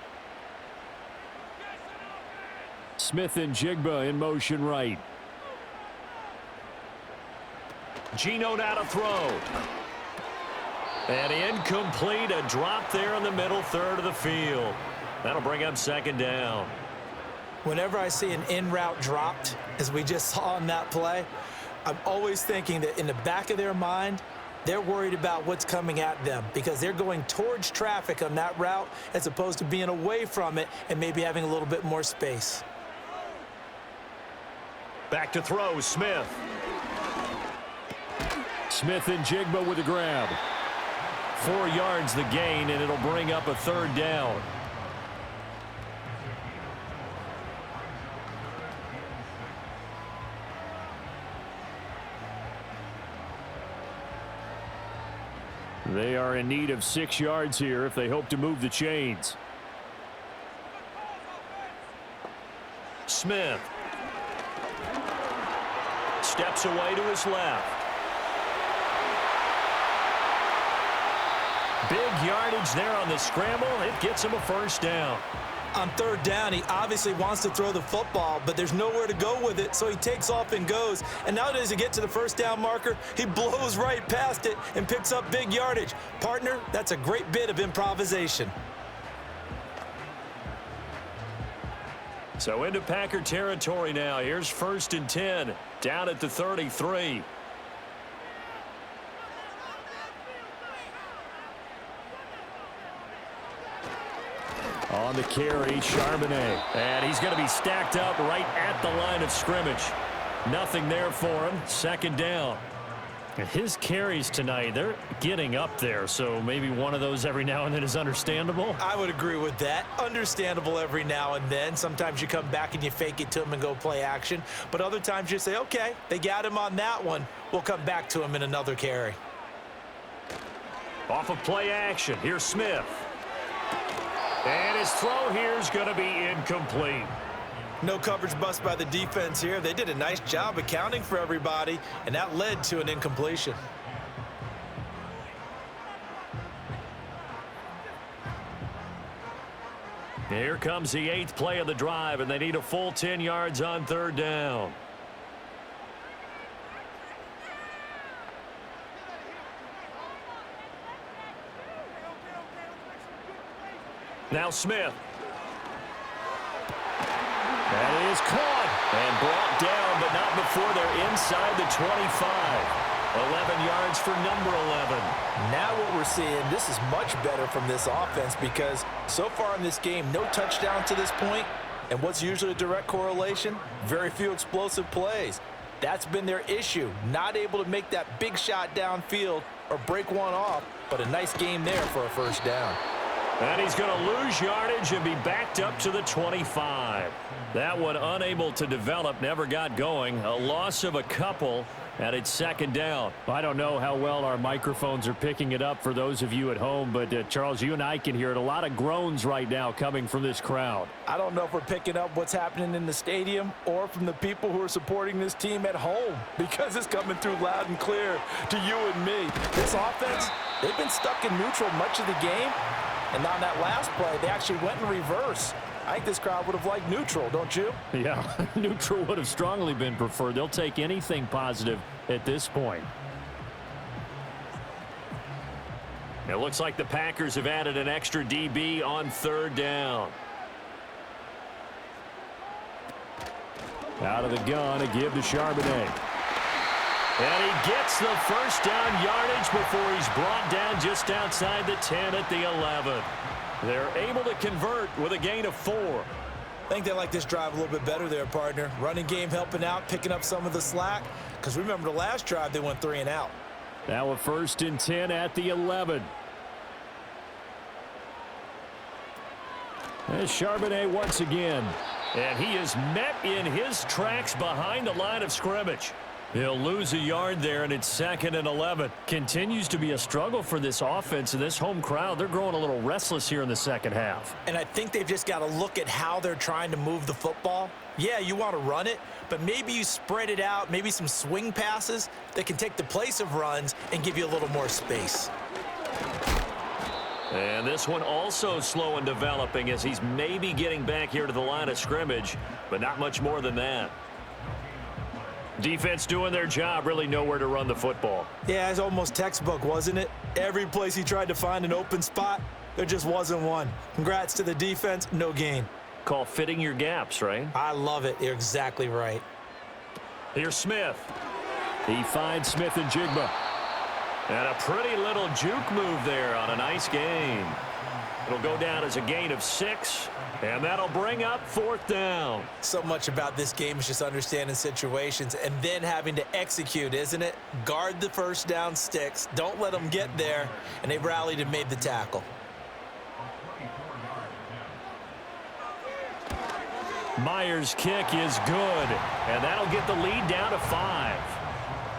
Smith and Jigba in motion right. Geno now to throw. And incomplete, a drop there in the middle third of the field. That'll bring up 2nd down. Whenever I see an in-route dropped, as we just saw on that play, I'm always thinking that in the back of their mind, they're worried about what's coming at them because they're going towards traffic on that route as opposed to being away from it and maybe having a little bit more space. Back to throw, Smith. Smith and Jigba with a grab. 4 yards the gain, and it'll bring up a 3rd down. They are in need of 6 yards here if they hope to move the chains. Smith steps away to his left. Big yardage there on the scramble. It gets him a 1st down. On 3rd down, he obviously wants to throw the football, but there's nowhere to go with it, so he takes off and goes. And now as he gets to the 1st down marker, he blows right past it and picks up big yardage. Partner, that's a great bit of improvisation. So into Packer territory now. Here's 1st and 10, down at the 33. On the carry, Charbonnet. And he's going to be stacked up right at the line of scrimmage. Nothing there for him. 2nd down. And his carries tonight, they're getting up there. So maybe one of those every now and then is understandable. I would agree with that. Understandable every now and then. Sometimes you come back and you fake it to him and go play action. But other times you say, okay, they got him on that one. We'll come back to him in another carry. Off of play action. Here's Smith. And his throw here is going to be incomplete. No coverage bust by the defense here. They did a nice job accounting for everybody, and that led to an incompletion. Here comes the 8th play of the drive, and they need a full 10 yards on 3rd down. Now Smith. That is caught and brought down, but not before they're inside the 25. 11 yards for number 11. Now what we're seeing, this is much better from this offense because so far in this game, no touchdown to this point. And what's usually a direct correlation? Very few explosive plays. That's been their issue. Not able to make that big shot downfield or break one off, but a nice game there for a 1st down. And he's going to lose yardage and be backed up to the 25. That one unable to develop, never got going. A loss of a couple, and it's 2nd down. I don't know how well our microphones are picking it up for those of you at home, but Charles, you and I can hear it. A lot of groans right now coming from this crowd. I don't know if we're picking up what's happening in the stadium or from the people who are supporting this team at home because it's coming through loud and clear to you and me. This offense, they've been stuck in neutral much of the game. And on that last play, they actually went in reverse. I think this crowd would have liked neutral, don't you? Yeah, neutral would have strongly been preferred. They'll take anything positive at this point. It looks like the Packers have added an extra DB on 3rd down. Out of the gun, a give to Charbonnet. And he gets the first down yardage before he's brought down just outside the 10 at the 11. They're able to convert with a gain of 4. I think they like this drive a little bit better there, partner. Running game helping out, picking up some of the slack. Because remember the last drive, they went 3 and out. Now a 1st and 10 at the 11. There's Charbonnet once again. And he is met in his tracks behind the line of scrimmage. He'll lose a yard there, and it's 2nd and 11. Continues to be a struggle for this offense and this home crowd. They're growing a little restless here in the second half. And I think they've just got to look at how they're trying to move the football. Yeah, you want to run it, but maybe you spread it out, maybe some swing passes that can take the place of runs and give you a little more space. And this one also slow in developing as he's maybe getting back here to the line of scrimmage, but not much more than that. Defense doing their job, really nowhere to run the football. Yeah, it's almost textbook, wasn't it? Every place he tried to find an open spot, there just wasn't one. Congrats to the defense, no gain. Call fitting your gaps, right? I love it. You're exactly right. Here's Smith. He finds Smith and Jigba. And a pretty little juke move there on a nice gain. It'll go down as a gain of 6, and that'll bring up 4th down. So much about this game is just understanding situations and then having to execute, isn't it? Guard the first down sticks. Don't let them get there, and they rallied and made the tackle. Myers' kick is good, and that'll get the lead down to 5.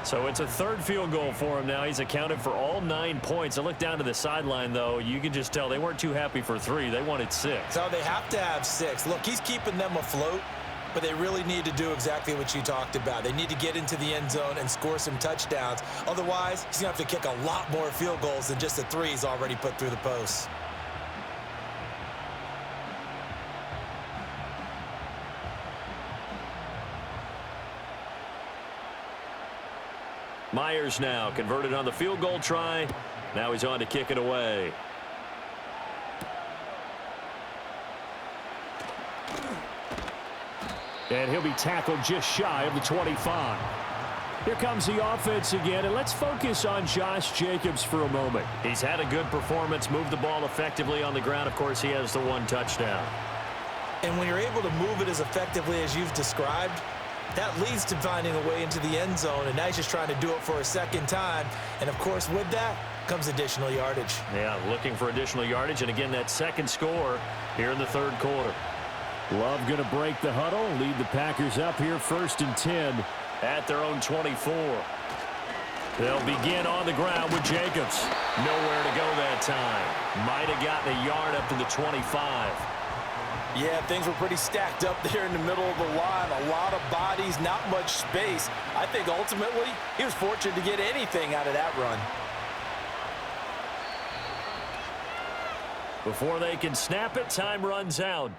So it's a 3rd field goal for him now. He's accounted for all 9 points. I look down to the sideline, though. You can just tell they weren't too happy for 3. They wanted 6. So they have to have 6. Look, he's keeping them afloat, but they really need to do exactly what you talked about. They need to get into the end zone and score some touchdowns. Otherwise, he's going to have to kick a lot more field goals than just the 3 he's already put through the posts. Myers now converted on the field goal try. Now he's on to kick it away. And he'll be tackled just shy of the 25. Here comes the offense again, and let's focus on Josh Jacobs for a moment. He's had a good performance, moved the ball effectively on the ground. Of course, he has the 1 touchdown. And when you're able to move it as effectively as you've described, that leads to finding a way into the end zone, and now he's just trying to do it for a 2nd time. And, of course, with that comes additional yardage. Yeah, looking for additional yardage, and again, that 2nd score here in the 3rd quarter. Love going to break the huddle, lead the Packers up here 1st and 10 at their own 24. They'll begin on the ground with Jacobs. Nowhere to go that time. Might have gotten a yard up to the 25. Yeah, things were pretty stacked up there in the middle of the line. A lot of bodies, not much space. I think ultimately he was fortunate to get anything out of that run. Before they can snap it, time runs out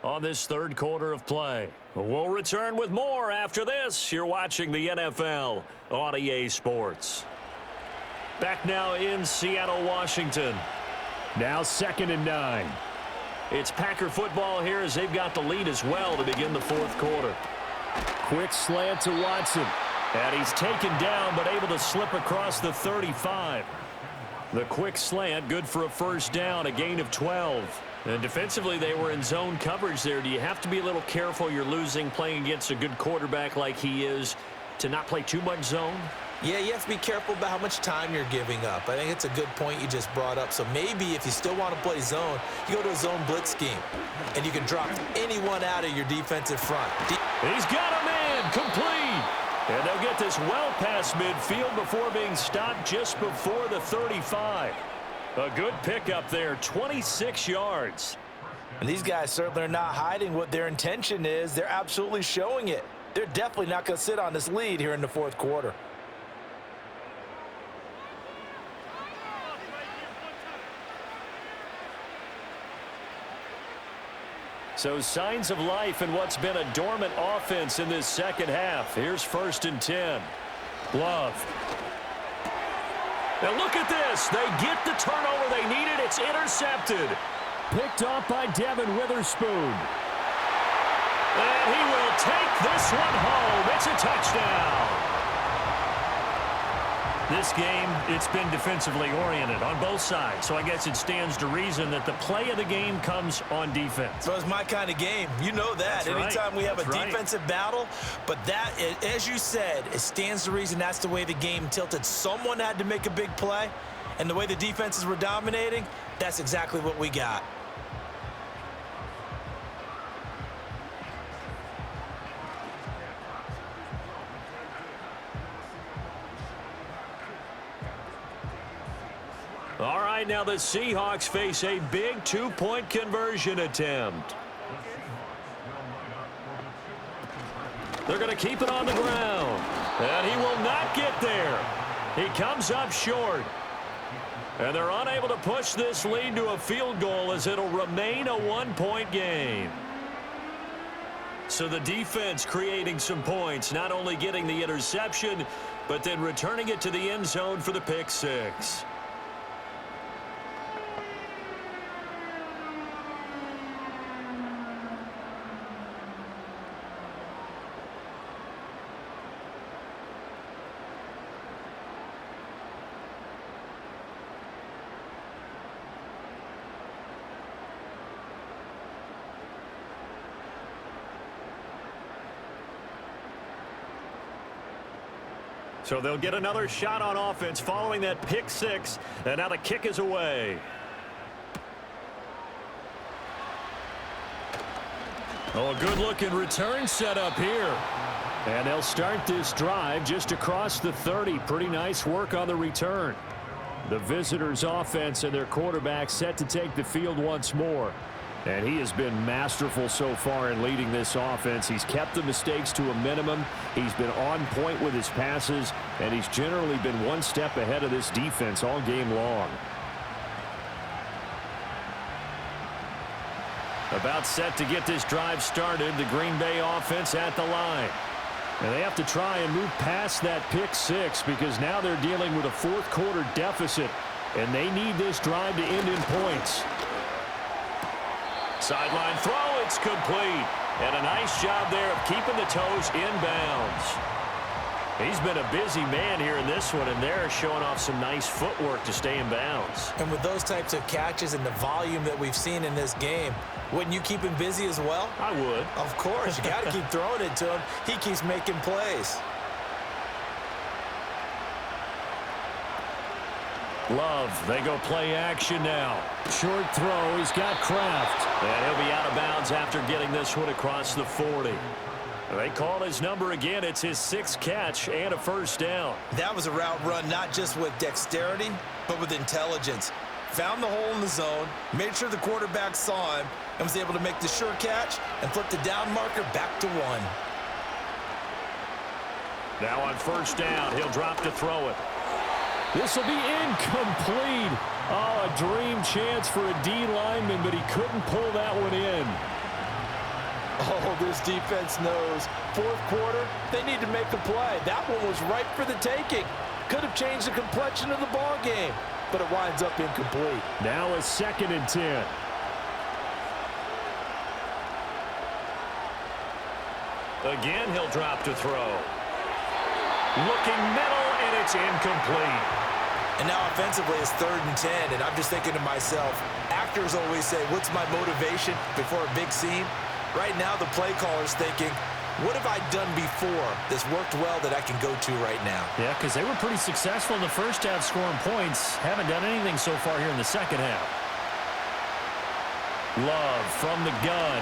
on this 3rd quarter of play. We'll return with more after this. You're watching the NFL on EA Sports. Back now in Seattle, Washington. Now 2nd and 9. It's Packer football here as they've got the lead as well to begin the 4th quarter. Quick slant to Watson. And he's taken down but able to slip across the 35. The quick slant, good for a 1st down, a gain of 12. And defensively, they were in zone coverage there. Do you have to be a little careful? You're losing playing against a good quarterback like he is to not play too much zone? Yeah, you have to be careful about how much time you're giving up. I think it's a good point you just brought up. So maybe if you still want to play zone, you go to a zone blitz scheme, and you can drop anyone out of your defensive front. He's got a man complete. And they'll get this well past midfield before being stopped just before the 35. A good pickup there, 26 yards. And these guys certainly are not hiding what their intention is. They're absolutely showing it. They're definitely not going to sit on this lead here in the 4th quarter. So signs of life in what's been a dormant offense in this 2nd half. Here's 1st and 10. Love. Now look at this. They get the turnover they needed. It's intercepted. Picked off by Devin Witherspoon. And he will take this one home. It's a touchdown. This game, it's been defensively oriented on both sides, so I guess it stands to reason that the play of the game comes on defense. So it's my kind of game. You know that. That's right. Anytime we have That's a right. defensive battle, but that, as you said, it stands to reason that's the way the game tilted. Someone had to make a big play, and the way the defenses were dominating, that's exactly what we got. All right, now the Seahawks face a big two-point conversion attempt. They're going to keep it on the ground, and he will not get there. He comes up short, and they're unable to push this lead to a field goal as it'll remain a one-point game. So the defense creating some points, not only getting the interception, but then returning it to the end zone for the pick six. So they'll get another shot on offense following that pick six, and now the kick is away. Oh, a good-looking return set up here. And they'll start this drive just across the 30. Pretty nice work on the return. The visitors' offense and their quarterback set to take the field once more. And he has been masterful so far in leading this offense. He's kept the mistakes to a minimum. He's been on point with his passes, and he's generally been one step ahead of this defense all game long. About set to get this drive started. The Green Bay offense at the line. And they have to try and move past that pick six because now they're dealing with a fourth quarter deficit, and they need this drive to end in points. Sideline throw, it's complete. And a nice job there of keeping the toes inbounds. He's been a busy man here in this one, and they're showing off some nice footwork to stay in bounds. And with those types of catches and the volume that we've seen in this game, wouldn't you keep him busy as well? I would. Of course. You got to keep throwing it to him. He keeps making plays. Love, they go play action now. Short throw, he's got Kraft. And he'll be out of bounds after getting this one across the 40. They call his number again. It's his sixth catch and a first down. That was a route run not just with dexterity, but with intelligence. Found the hole in the zone, made sure the quarterback saw him, and was able to make the sure catch and flip the down marker back to 1. Now on first down, he'll drop to throw it. This will be incomplete. Oh, a dream chance for a D lineman, but he couldn't pull that one in. Oh, this defense knows. Fourth quarter, they need to make a play. That one was ripe for the taking. Could have changed the complexion of the ball game, but it winds up incomplete. Now a 2nd and 10. Again, he'll drop to throw. Looking middle, and it's incomplete. And now offensively, it's 3rd and 10, and I'm just thinking to myself, actors always say, what's my motivation before a big scene? Right now, the play caller's thinking, what have I done before that's worked well that I can go to right now? Yeah, because they were pretty successful in the first half scoring points. Haven't done anything so far here in the second half. Love from the gun.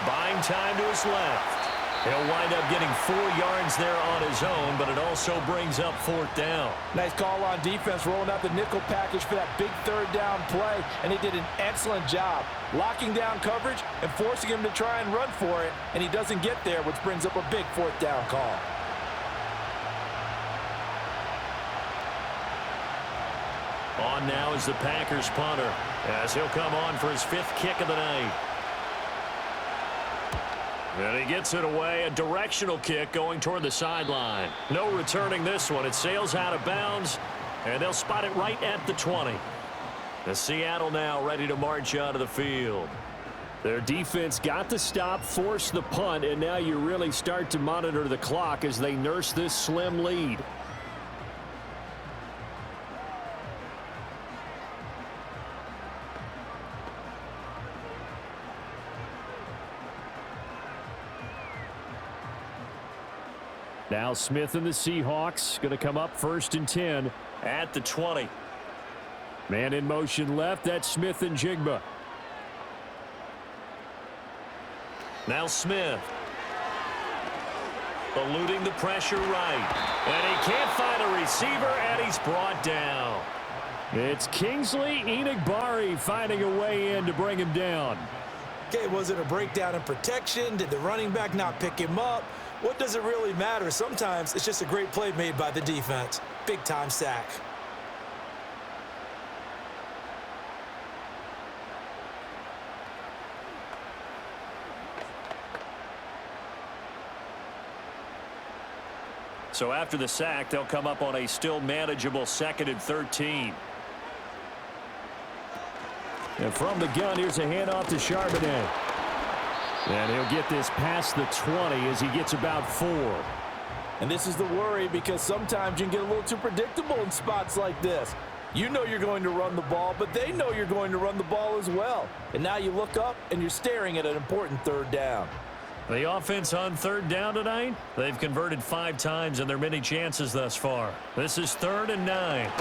Buying time to his left. He'll wind up getting 4 yards there on his own, but it also brings up 4th down. Nice call on defense, rolling out the nickel package for that big 3rd down play, and he did an excellent job locking down coverage and forcing him to try and run for it, and he doesn't get there, which brings up a big 4th down call. On now is the Packers punter, as he'll come on for his 5th kick of the night. And he gets it away, a directional kick going toward the sideline. No returning this one. It sails out of bounds, and they'll spot it right at the 20. The Seattle now ready to march out of the field. Their defense got the stop, forced the punt, and now you really start to monitor the clock as they nurse this slim lead. Now Smith and the Seahawks going to come up 1st and 10 at the 20. Man in motion left. That's Smith and Jigba. Now Smith. Eluding the pressure right. And he can't find a receiver, and he's brought down. It's Kingsley Enagbari finding a way in to bring him down. Okay, was it a breakdown in protection? Did the running back not pick him up? What does it really matter? Sometimes it's just a great play made by the defense. Big-time sack. So after the sack, they'll come up on a still manageable 2nd and 13. And from the gun, here's a handoff to Charbonnet. And he'll get this past the 20 as he gets about 4. And this is the worry, because sometimes you can get a little too predictable in spots like this. You know you're going to run the ball, but they know you're going to run the ball as well. And now you look up and you're staring at an important 3rd down. The offense on 3rd down tonight, they've converted 5 times in their many chances thus far. This is 3rd and 9.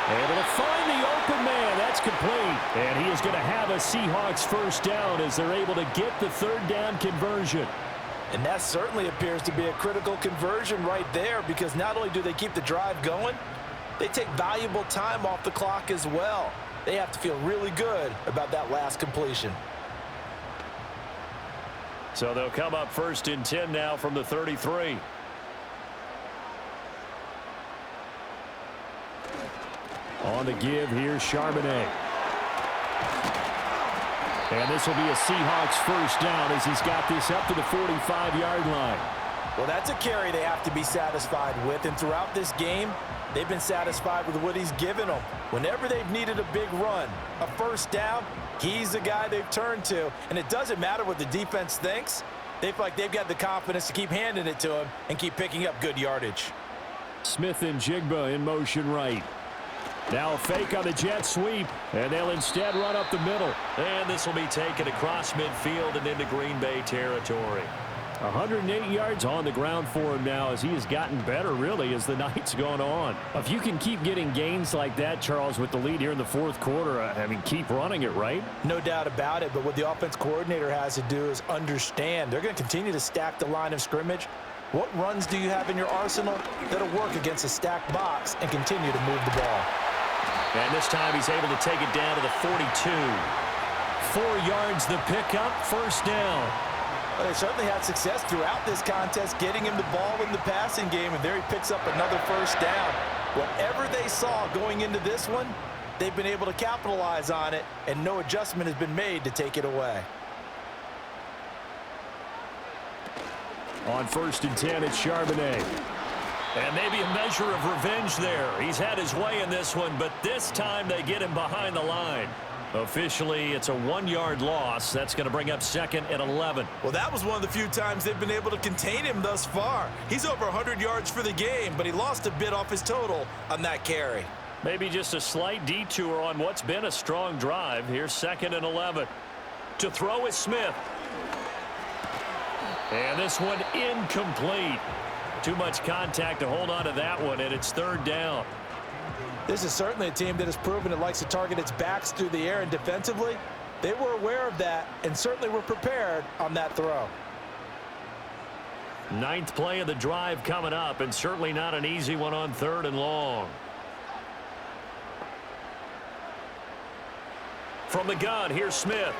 Able to find the open man. That's complete. And he is going to have a Seahawks 1st down as they're able to get the 3rd down conversion. And that certainly appears to be a critical conversion right there, because not only do they keep the drive going, they take valuable time off the clock as well. They have to feel really good about that last completion. So they'll come up 1st and 10 now from the 33. On the give, here's Charbonnet. And this will be a Seahawks 1st down as he's got this up to the 45-yard line. Well, that's a carry they have to be satisfied with, and throughout this game, they've been satisfied with what he's given them. Whenever they've needed a big run, a 1st down, he's the guy they've turned to, and it doesn't matter what the defense thinks. They feel like they've got the confidence to keep handing it to him and keep picking up good yardage. Smith and Jigba in motion right. Now a fake on the jet sweep, and they'll instead run up the middle. And this will be taken across midfield and into Green Bay territory. 108 yards on the ground for him now as he has gotten better, really, as the night's gone on. If you can keep getting gains like that, Charles, with the lead here in the 4th quarter, I mean, keep running it, right? No doubt about it, but what the offense coordinator has to do is understand they're going to continue to stack the line of scrimmage. What runs do you have in your arsenal that'll work against a stacked box and continue to move the ball? And this time he's able to take it down to the 42. 4 yards the pickup, 1st down. Well, they certainly had success throughout this contest getting him the ball in the passing game, and there he picks up another 1st down. Whatever they saw going into this one, they've been able to capitalize on it, and no adjustment has been made to take it away. On 1st and 10, it's Charbonnet. And maybe a measure of revenge there. He's had his way in this one, but this time they get him behind the line. Officially, it's a 1-yard loss. That's going to bring up 2nd and 11. Well, that was one of the few times they've been able to contain him thus far. He's over 100 yards for the game, but he lost a bit off his total on that carry. Maybe just a slight detour on what's been a strong drive. Here's 2nd and 11. To throw is Smith. And this one incomplete. Too much contact to hold on to that one, and it's 3rd down. This is certainly a team that has proven it likes to target its backs through the air, and defensively, they were aware of that and certainly were prepared on that throw. 9th play of the drive coming up, and certainly not an easy one on 3rd and long. From the gun, here's Smith.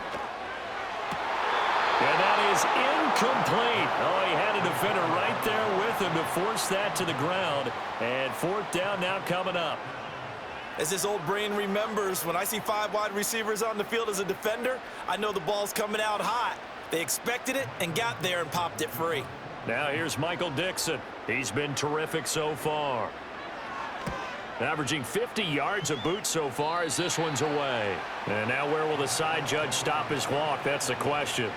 And that is incomplete. Oh, he had a defender right there with him to force that to the ground. And 4th down now coming up. As this old brain remembers, when I see 5 wide receivers on the field as a defender, I know the ball's coming out hot. They expected it and got there and popped it free. Now here's Michael Dixon. He's been terrific so far. Averaging 50 yards a boot so far as this one's away. And now where will the side judge stop his walk? That's the question.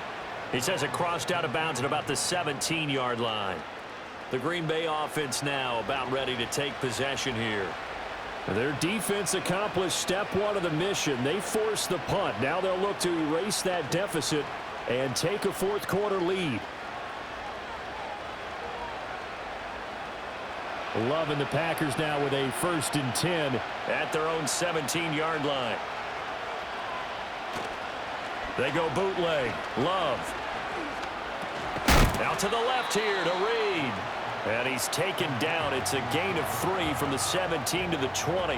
He says it crossed out of bounds at about the 17-yard line. The Green Bay offense now about ready to take possession here. Their defense accomplished step 1 of the mission. They forced the punt. Now they'll look to erase that deficit and take a 4th quarter lead. Love and the Packers now with a 1st and 10 at their own 17-yard line. They go bootleg. Love. Out to the left here to Reed. And he's taken down. It's a gain of 3 from the 17 to the 20.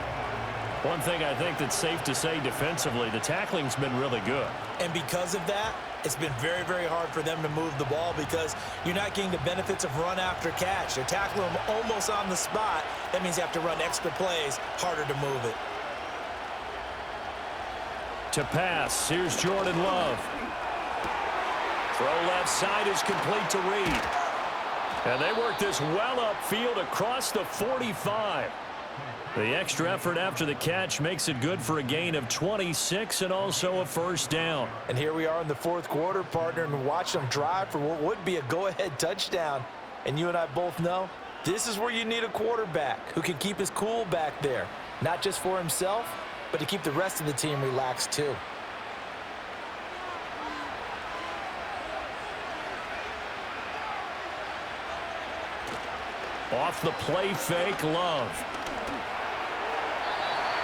One thing I think that's safe to say defensively, the tackling's been really good. And because of that, it's been very, very hard for them to move the ball because you're not getting the benefits of run after catch. They're tackling them almost on the spot. That means you have to run extra plays, harder to move it. To pass, here's Jordan Love. Throw left side is complete to Reed. And they work this well upfield across the 45. The extra effort after the catch makes it good for a gain of 26 and also a 1st down. And here we are in the 4th quarter, partner, and watch them drive for what would be a go-ahead touchdown. And you and I both know this is where you need a quarterback who can keep his cool back there, not just for himself, but to keep the rest of the team relaxed too. Off the play fake, Love.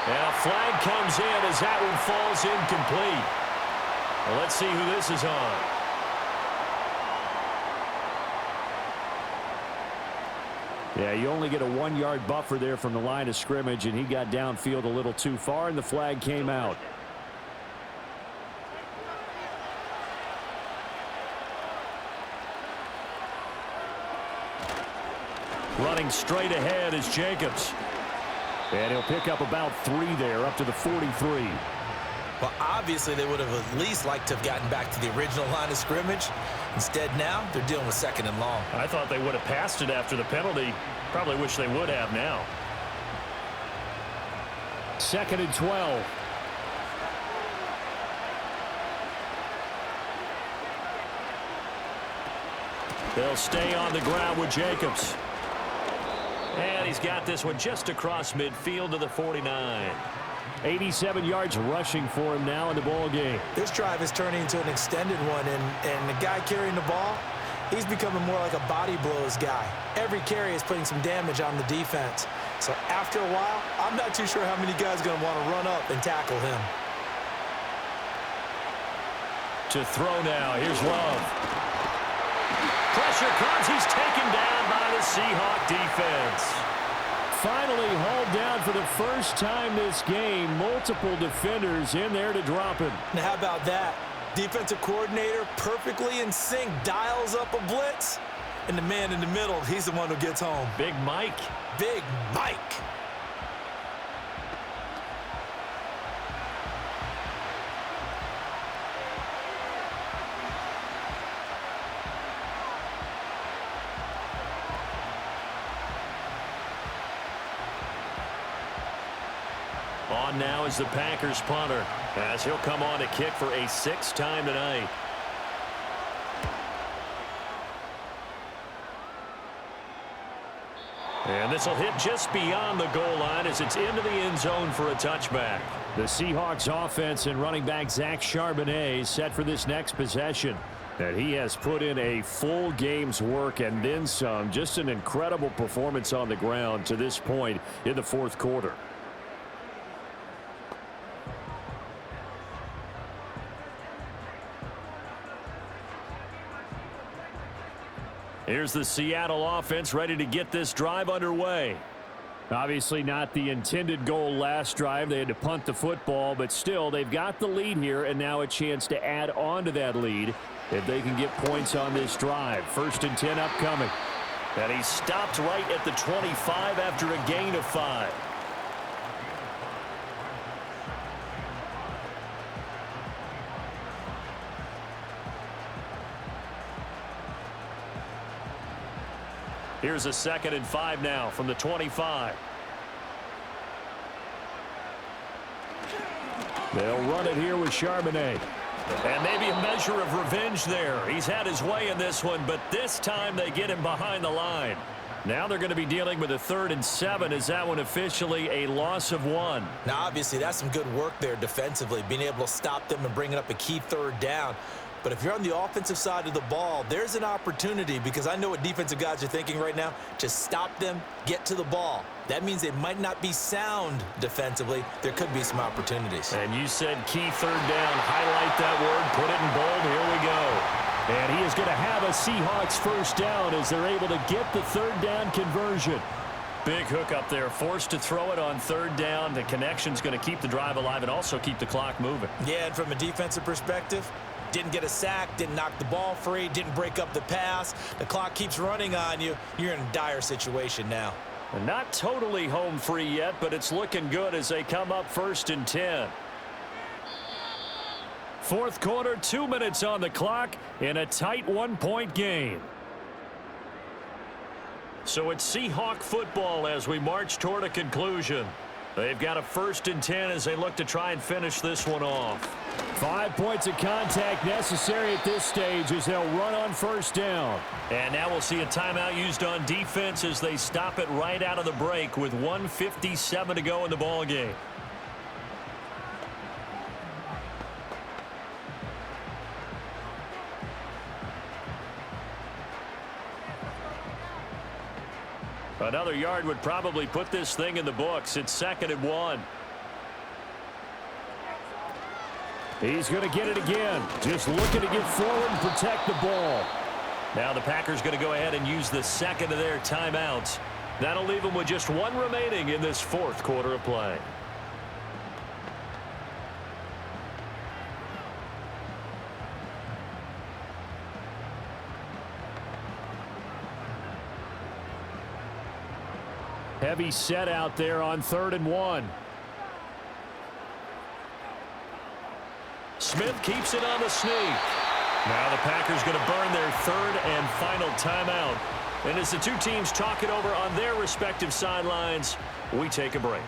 And a flag comes in as that one falls incomplete. Well, let's see who this is on. Yeah, you only get a 1-yard buffer there from the line of scrimmage, and he got downfield a little too far, and the flag came out. Running straight ahead is Jacobs. And he'll pick up about 3 there, up to the 43. Well, obviously, they would have at least liked to have gotten back to the original line of scrimmage. Instead, now, they're dealing with 2nd and long. I thought they would have passed it after the penalty. Probably wish they would have now. 2nd and 12. They'll stay on the ground with Jacobs. And he's got this one just across midfield to the 49. 87 yards rushing for him now in the ball game. This drive is turning into an extended one, and the guy carrying the ball, he's becoming more like a body blows guy. Every carry is putting some damage on the defense. So after a while, I'm not too sure how many guys are going to want to run up and tackle him. To throw now, here's Love. Pressure comes, he's taken down by the Seahawk defense. Finally hauled down for the first time this game. Multiple defenders in there to drop him. Now how about that? Defensive coordinator perfectly in sync, dials up a blitz, and the man in the middle, he's the one who gets home. Big Mike. Big Mike. On now is the Packers punter, as he'll come on to kick for a 6th time tonight. And this will hit just beyond the goal line as it's into the end zone for a touchback. The Seahawks offense and running back Zach Charbonnet set for this next possession. And he has put in a full game's work and then some. Just an incredible performance on the ground to this point in the 4th quarter. Here's the Seattle offense ready to get this drive underway. Obviously not the intended goal last drive. They had to punt the football, but still they've got the lead here and now a chance to add on to that lead if they can get points on this drive. 1st and 10 upcoming. And he stopped right at the 25 after a gain of 5. Here's a 2nd and 5 now from the 25. They'll run it here with Charbonnet. And maybe a measure of revenge there. He's had his way in this one, but this time they get him behind the line. Now they're going to be dealing with a 3rd and 7. Is that one officially a loss of 1? Now, obviously, that's some good work there defensively, being able to stop them and bringing up a key 3rd down. But if you're on the offensive side of the ball, there's an opportunity, because I know what defensive guys are thinking right now. Just stop them, get to the ball. That means they might not be sound defensively. There could be some opportunities. And you said key third down. Highlight that word. Put it in bold. Here we go. And he is going to have a Seahawks first down as they're able to get the third down conversion. Big hook up there. Forced to throw it on third down. The connection's going to keep the drive alive and also keep the clock moving. Yeah, and from a defensive perspective, didn't get a sack, didn't knock the ball free, didn't break up the pass. The clock keeps running on you. You're in a dire situation now. And not totally home free yet, but it's looking good as they come up 1st and 10. Fourth quarter, 2 minutes on the clock in a tight 1-point game. So it's Seahawk football as we march toward a conclusion. They've got a 1st and 10 as they look to try and finish this one off. 5 points of contact necessary at this stage as they'll run on first down. And now we'll see a timeout used on defense as they stop it right out of the break with 1:57 to go in the ball game. Another yard would probably put this thing in the books. It's 2nd and 1. He's going to get it again. Just looking to get forward and protect the ball. Now the Packers going to go ahead and use the second of their timeouts. That'll leave them with just one remaining in this fourth quarter of play. Heavy set out there on 3rd and 1. Smith keeps it on the sneak. Now the Packers going to burn their 3rd and final timeout. And as the two teams talk it over on their respective sidelines, we take a break.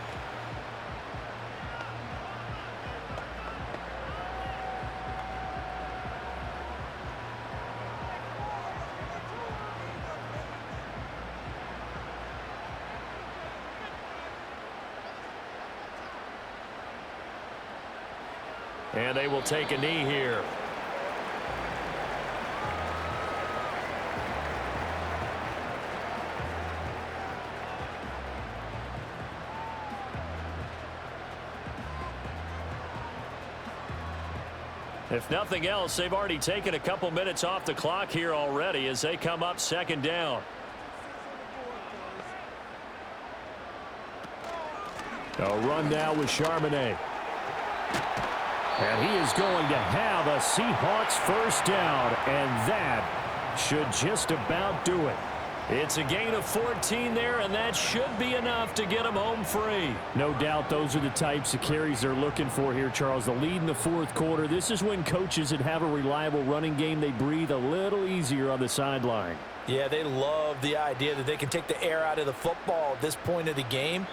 And they will take a knee here. If nothing else, they've already taken a couple minutes off the clock here already as they come up 2nd down. A run now with Charbonnet. And he is going to have a Seahawks first down, and that should just about do it. It's a gain of 14 there, and that should be enough to get them home free. No doubt those are the types of carries they're looking for here, Charles. The lead in the fourth quarter. This is when coaches that have a reliable running game, they breathe a little easier on the sideline. Yeah, they love the idea that they can take the air out of the football at this point of the game.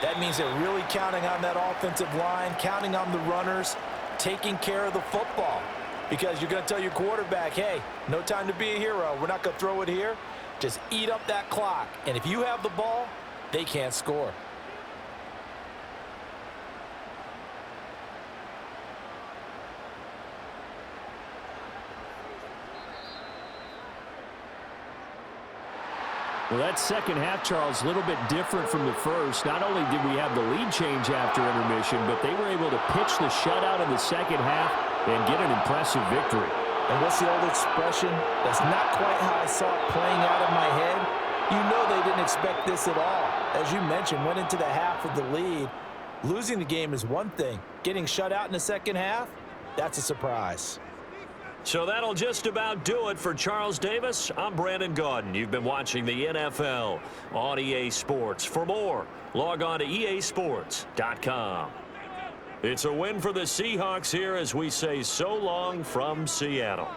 That means they're really counting on that offensive line, counting on the runners, taking care of the football, because you're going to tell your quarterback, hey, no time to be a hero. We're not going to throw it here. Just eat up that clock. And if you have the ball, they can't score. Well, that second half, Charles, a little bit different from the first. Not only did we have the lead change after intermission, but they were able to pitch the shutout in the second half and get an impressive victory. And what's the old expression? That's not quite how I saw it playing out in my head. You know they didn't expect this at all. As you mentioned, went into the half with the lead. Losing the game is one thing. Getting shut out in the second half, that's a surprise. So that'll just about do it for Charles Davis. I'm Brandon Gaudin. You've been watching the NFL on EA Sports. For more, log on to easports.com. It's a win for the Seahawks here as we say so long from Seattle.